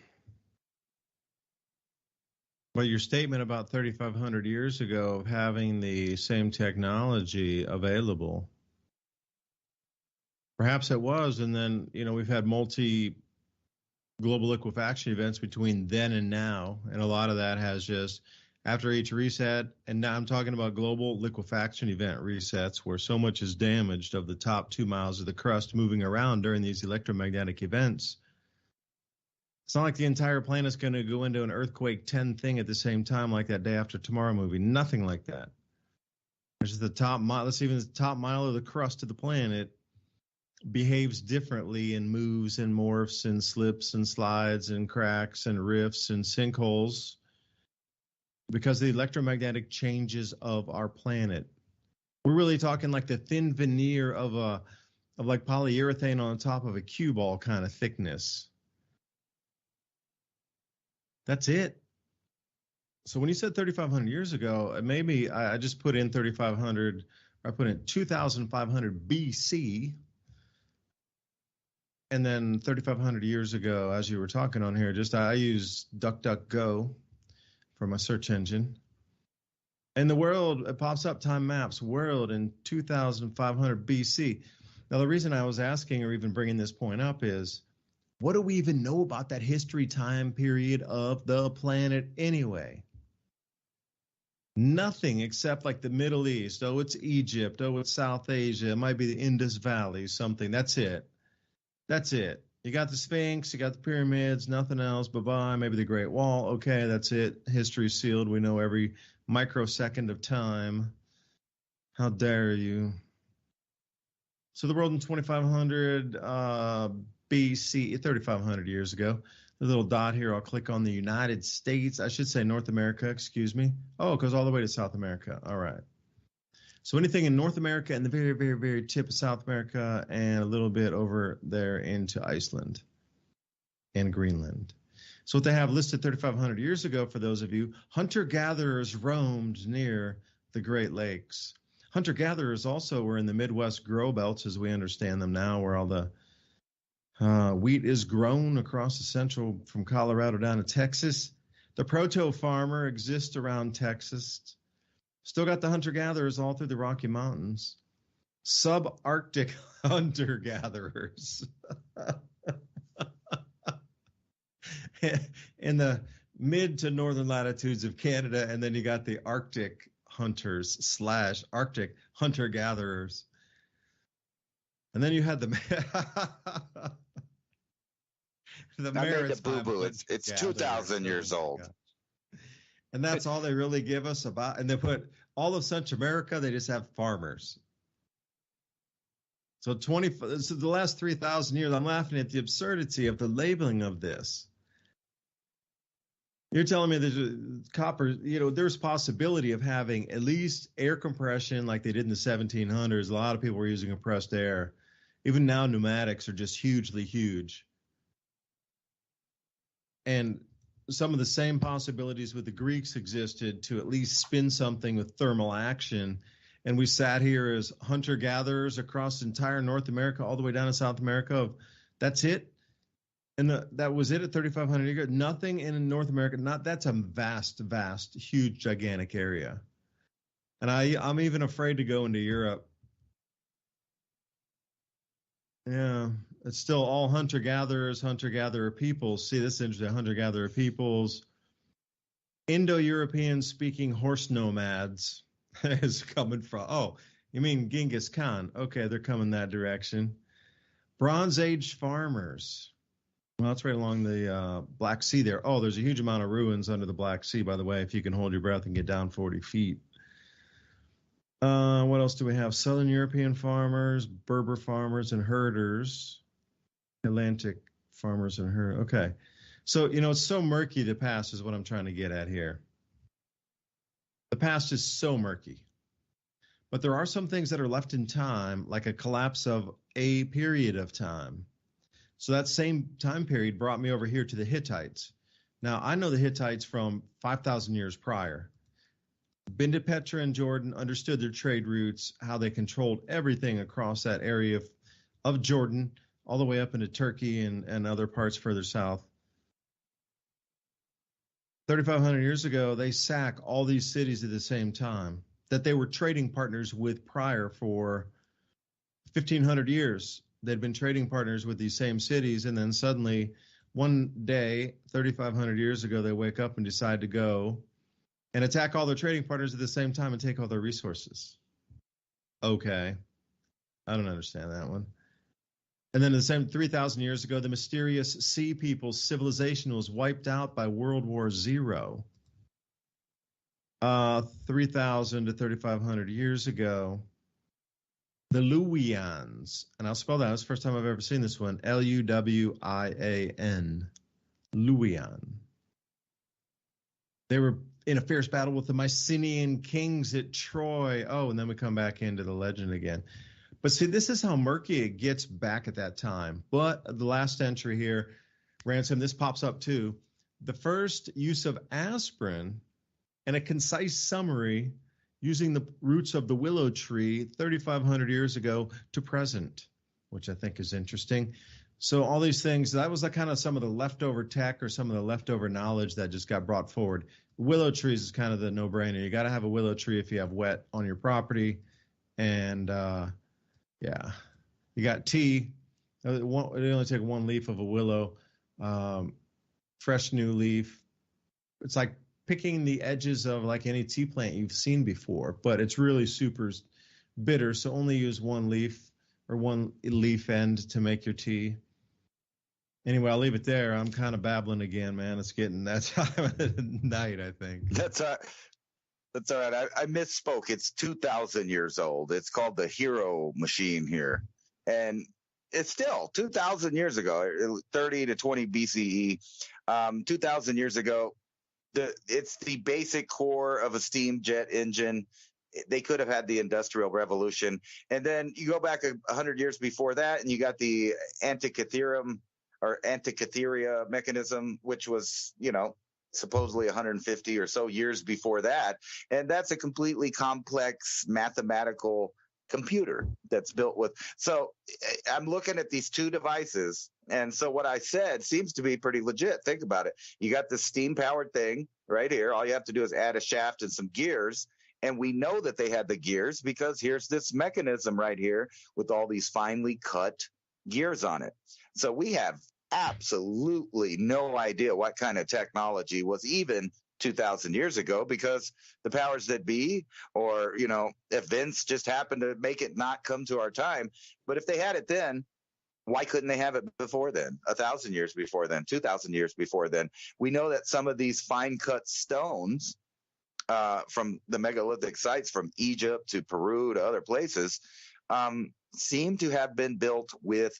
But your statement about 3,500 years ago of having the same technology available, perhaps it was, and then, we've had global liquefaction events between then and now, and a lot of that has just, after each reset, and now I'm talking about global liquefaction event resets where so much is damaged of the top 2 miles of the crust moving around during these electromagnetic events. It's not like the entire planet's going to go into an earthquake 10 thing at the same time, like that Day After Tomorrow movie. Nothing like that. There's the top mile. Let's even the top mile of the crust of the planet behaves differently and moves and morphs and slips and slides and cracks and rifts and sinkholes because of the electromagnetic changes of our planet. We're really talking like the thin veneer of like polyurethane on top of a cue ball kind of thickness. That's it. So when you said 3,500 years ago, maybe I just put in 3,500, I put in 2,500 BC, and then 3,500 years ago, as you were talking on here, just I use DuckDuckGo for my search engine. And the world, it pops up time maps, world in 2,500 BC. Now, the reason I was asking or even bringing this point up is, what do we even know about that history time period of the planet anyway? Nothing except like the Middle East. Oh, it's Egypt. Oh, it's South Asia. It might be the Indus Valley, something. That's it. That's it. You got the Sphinx, you got the pyramids, nothing else. Bye-bye. Maybe the Great Wall. Okay, that's it. History's sealed. We know every microsecond of time. How dare you? So the world in 2,500 BC, 3,500 years ago. The little dot here, I'll click on the United States. I should say North America, excuse me. Oh, it goes all the way to South America. All right. So anything in North America and the very, very, very tip of South America and a little bit over there into Iceland and Greenland. So what they have listed 3,500 years ago, for those of you, hunter-gatherers roamed near the Great Lakes. Hunter-gatherers also were in the Midwest grow belts, as we understand them now, where all the wheat is grown across the central, from Colorado down to Texas. The proto-farmer exists around Texas. Still got the hunter-gatherers all through the Rocky Mountains. Subarctic hunter-gatherers. In the mid to northern latitudes of Canada, and then you got the Arctic hunters / Arctic hunter-gatherers. And then you had the I made the boo-boo. It's 2,000 years old. And that's all they really give us about. And they put all of Central America, they just have farmers. So the last 3,000 years, I'm laughing at the absurdity of the labeling of this. You're telling me there's copper, there's possibility of having at least air compression like they did in the 1700s. A lot of people were using compressed air. Even now, pneumatics are just hugely huge. And some of the same possibilities with the Greeks existed to at least spin something with thermal action. And we sat here as hunter-gatherers across entire North America, all the way down to South America. That's it. And that was it at 3,500 years ago. Nothing in North America. That's a vast, vast, huge, gigantic area. And I'm even afraid to go into Europe. Yeah, it's still all hunter-gatherers, hunter-gatherer peoples. See, this is interesting. Hunter-gatherer peoples. Indo-European speaking horse nomads is coming from. Oh, you mean Genghis Khan? Okay, they're coming that direction. Bronze Age farmers. Well, that's right along the Black Sea there. Oh, there's a huge amount of ruins under the Black Sea, by the way, if you can hold your breath and get down 40 feet. What else do we have? Southern European farmers, Berber farmers and herders, Atlantic farmers and herders. Okay. So, it's so murky, the past is what I'm trying to get at here. The past is so murky. But there are some things that are left in time, like a collapse of a period of time. So that same time period brought me over here to the Hittites. Now, I know the Hittites from 5,000 years prior. Been to Petra and Jordan, understood their trade routes, how they controlled everything across that area of Jordan, all the way up into Turkey and other parts further south. 3,500 years ago, they sack all these cities at the same time that they were trading partners with prior for 1,500 years. They'd been trading partners with these same cities, and then suddenly one day, 3,500 years ago, they wake up and decide to go and attack all their trading partners at the same time and take all their resources. Okay. I don't understand that one. And then the same 3,000 years ago, the mysterious Sea People's civilization was wiped out by World War Zero. 3,000 to 3,500 years ago, the Luwians, and I'll spell that. It's the first time I've ever seen this one. Luwian. Luwian. They were in a fierce battle with the Mycenaean kings at Troy. Oh, and then we come back into the legend again. But see, this is how murky it gets back at that time. But the last entry here, Ransom, this pops up too. The first use of aspirin and a concise summary using the roots of the willow tree 3,500 years ago to present, which I think is interesting. So all these things, that was like kind of some of the leftover tech or some of the leftover knowledge that just got brought forward. Willow trees is kind of the no-brainer. You got to have a willow tree if you have wet on your property. And, yeah, you got tea. It only take one leaf of a willow, fresh new leaf. It's like picking the edges of like any tea plant you've seen before, but it's really super bitter. So only use one leaf or one leaf end to make your tea. Anyway, I'll leave it there. I'm kind of babbling again, man. It's getting that time of the night, I think. That's all right. I misspoke. It's 2,000 years old. It's called the Hero Machine here. And it's still 2,000 years ago, 30 to 20 BCE, 2,000 years ago. It's the basic core of a steam jet engine. They could have had the Industrial Revolution. And then you go back 100 years before that, and you got the Antikythera mechanism, which was, supposedly 150 or so years before that. And that's a completely complex mathematical computer that's built with. So I'm looking at these two devices. And so what I said seems to be pretty legit. Think about it. You got this steam powered thing right here. All you have to do is add a shaft and some gears. And we know that they had the gears because here's this mechanism right here with all these finely cut gears on it. So we have absolutely no idea what kind of technology was even 2,000 years ago, because the powers that be, or, events just happened to make it not come to our time. But if they had it then, why couldn't they have it before then? 1,000 years before then, 2,000 years before then? We know that some of these fine cut stones from the megalithic sites from Egypt to Peru to other places seem to have been built with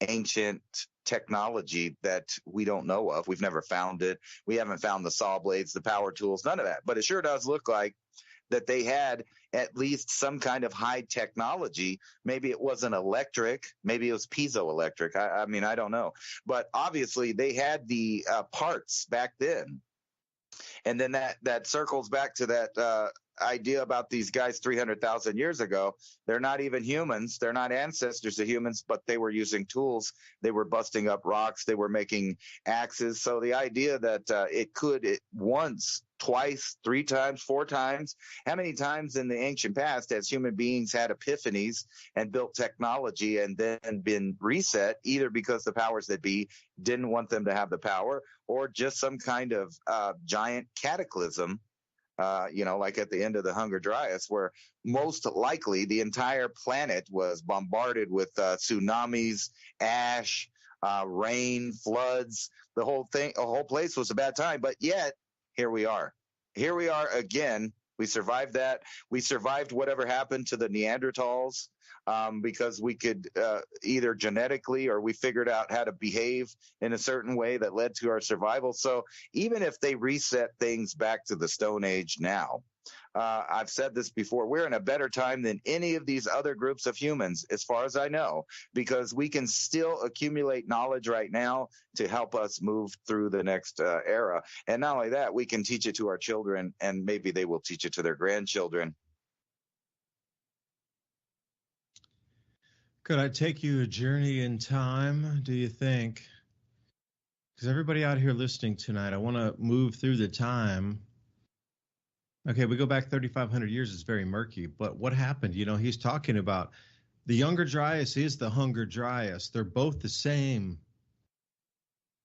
ancient technology that we don't know of. We've never found it. We haven't found the saw blades, the power tools, none of that. But it sure does look like that they had at least some kind of high technology. Maybe it wasn't electric. Maybe it was piezoelectric. I mean, I don't know. But obviously they had the parts back then. And then that circles back to that idea about these guys 300,000 years ago. They're not even humans. They're not ancestors of humans, but they were using tools. They were busting up rocks. They were making axes. So the idea that it once, twice, 3 times, 4 times, how many times in the ancient past has human beings had epiphanies and built technology and then been reset, either because the powers that be didn't want them to have the power, or just some kind of giant cataclysm, like at the end of the Hunger Dryas, where most likely the entire planet was bombarded with tsunamis, ash, rain, floods. The whole place was a bad time. But yet, here we are. Here we are again. We survived that. We survived whatever happened to the Neanderthals because we could either genetically, or we figured out how to behave in a certain way that led to our survival. So even if they reset things back to the Stone Age now, I've said this before, we're in a better time than any of these other groups of humans, as far as I know, because we can still accumulate knowledge right now to help us move through the next era. And not only that, we can teach it to our children, and maybe they will teach it to their grandchildren. Could I take you a journey in time, do you think? Because everybody out here listening tonight, I want to move through the time. Okay, we go back 3,500 years. It's very murky. But what happened? He's talking about the Younger Dryas is the Hunger Dryas. They're both the same.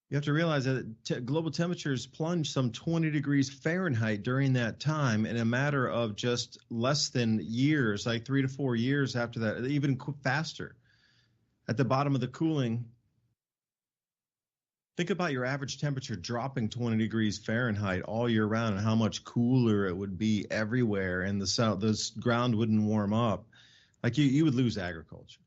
You have to realize that global temperatures plunged some 20 degrees Fahrenheit during that time in a matter of just less than years, like 3 to 4 years after that, even faster. at the bottom of the cooling, think about your average temperature dropping 20 degrees Fahrenheit all year round and how much cooler it would be everywhere, and the ground wouldn't warm up. Like you would lose agriculture.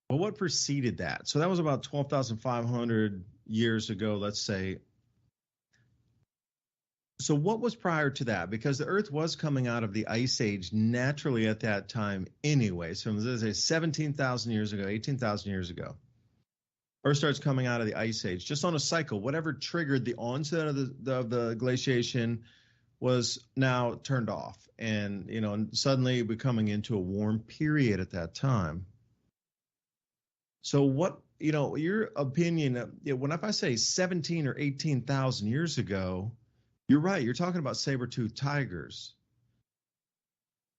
But what preceded that? So that was about 12,500 years ago, let's say. So what was prior to that? Because the Earth was coming out of the Ice Age naturally at that time anyway. So let's say 17,000 years ago, 18,000 years ago. Earth starts coming out of the Ice Age, just on a cycle. Whatever triggered the onset of the glaciation was now turned off, and suddenly we're coming into a warm period at that time. So what, your opinion, if I say 17 or 18,000 years ago, you're right. You're talking about saber-toothed tigers.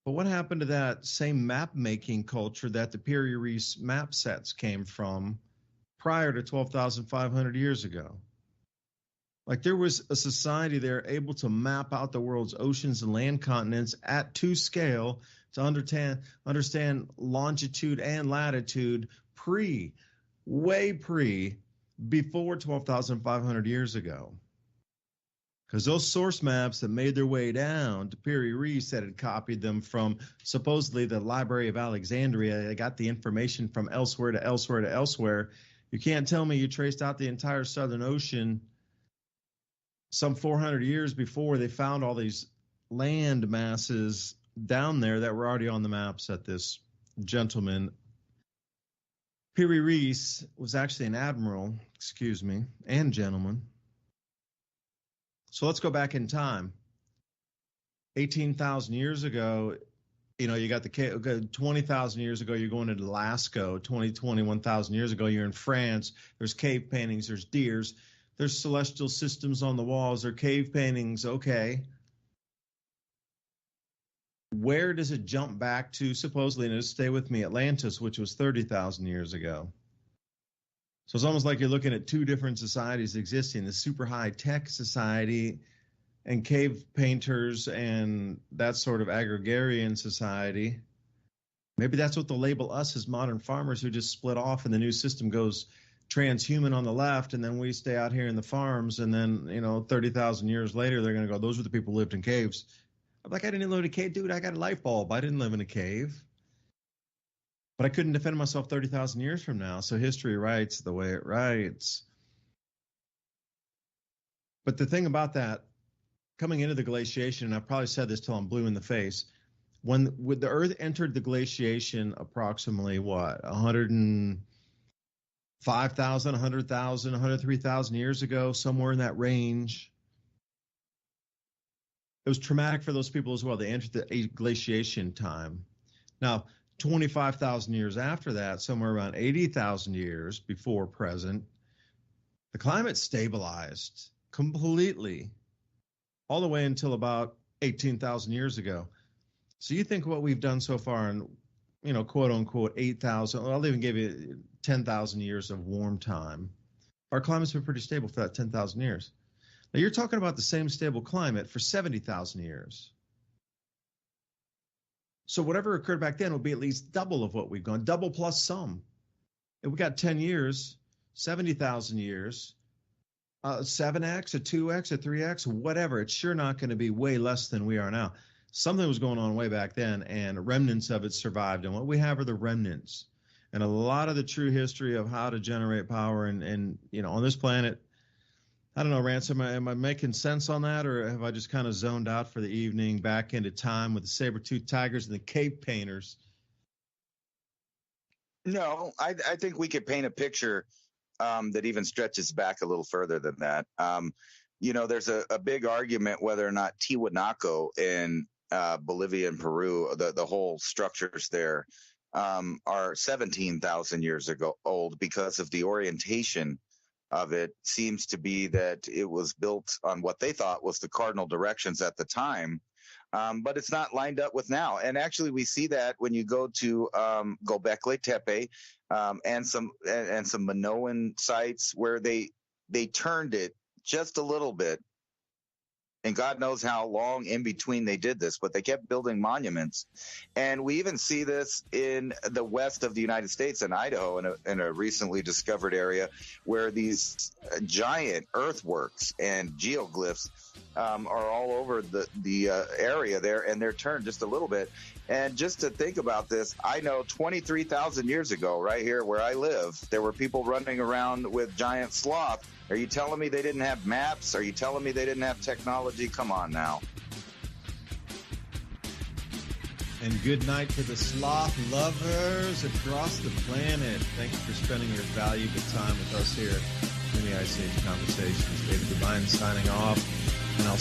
But what happened to that same map-making culture that the Piri Reis map sets came from prior to 12,500 years ago? Like there was a society there able to map out the world's oceans and land continents to scale to understand longitude and latitude before 12,500 years ago. Because those source maps that made their way down to Piri Reis that had copied them from supposedly the Library of Alexandria, they got the information from elsewhere to elsewhere to elsewhere. You can't tell me you traced out the entire Southern Ocean some 400 years before they found all these land masses down there that were already on the maps that this gentleman, Piri Reis, was actually an admiral, and gentleman. So let's go back in time. 18,000 years ago, you got 20,000 years ago, you're going to Alaska. 21,000 years ago, you're in France. There's cave paintings, there's deers, there's celestial systems on the walls, there are cave paintings. Okay. Where does it jump back to, supposedly, and stay with me, Atlantis, which was 30,000 years ago? So it's almost like you're looking at two different societies existing, the super high-tech society and cave painters and that sort of agrarian society. Maybe that's what they'll label us as modern farmers who just split off and the new system goes transhuman on the left, and then we stay out here in the farms, and then, 30,000 years later, they're going to go, those were the people who lived in caves. I'm like, I didn't live in a cave, dude. I got a light bulb. I didn't live in a cave. But I couldn't defend myself 30,000 years from now. So history writes the way it writes. But the thing about that, coming into the glaciation, and I've probably said this till I'm blue in the face, when the Earth entered the glaciation approximately, 105,000, 100,000, 103,000 years ago, somewhere in that range, it was traumatic for those people as well. They entered the glaciation time. Now, 25,000 years after that, somewhere around 80,000 years before present, the climate stabilized completely all the way until about 18,000 years ago. So you think what we've done so far in, quote unquote, 8,000, I'll even give you 10,000 years of warm time. Our climate's been pretty stable for that 10,000 years. Now you're talking about the same stable climate for 70,000 years. So whatever occurred back then will be at least double of what we've gone, double plus some. If we got 10 years, 70,000 years, 7x, a 2x, a 3x, whatever, it's sure not going to be way less than we are now. Something was going on way back then, and remnants of it survived. And what we have are the remnants. And a lot of the true history of how to generate power and on this planet, I don't know, Ransom, am I making sense on that, or have I just kind of zoned out for the evening back into time with the saber-toothed tigers and the cave painters? No, I think we could paint a picture that even stretches back a little further than that. There's a big argument whether or not Tiwanaku in Bolivia and Peru, the whole structures there, are 17,000 years ago old because of the orientation of it seems to be that it was built on what they thought was the cardinal directions at the time, but it's not lined up with now. And actually, we see that when you go to Göbekli Tepe and some Minoan sites where they turned it just a little bit And God knows how long in between they did this, but they kept building monuments. And we even see this in the west of the United States, in Idaho, in a recently discovered area where these giant earthworks and geoglyphs are all over the area there, and they're turned just a little bit. And just to think about this, I know 23,000 years ago, right here where I live, there were people running around with giant sloth. Are you telling me they didn't have maps? Are you telling me they didn't have technology? Come on now. And good night to the sloth lovers across the planet. Thank you for spending your valuable time with us here in the Ice Age Conversations. David DuByne signing off, and I'll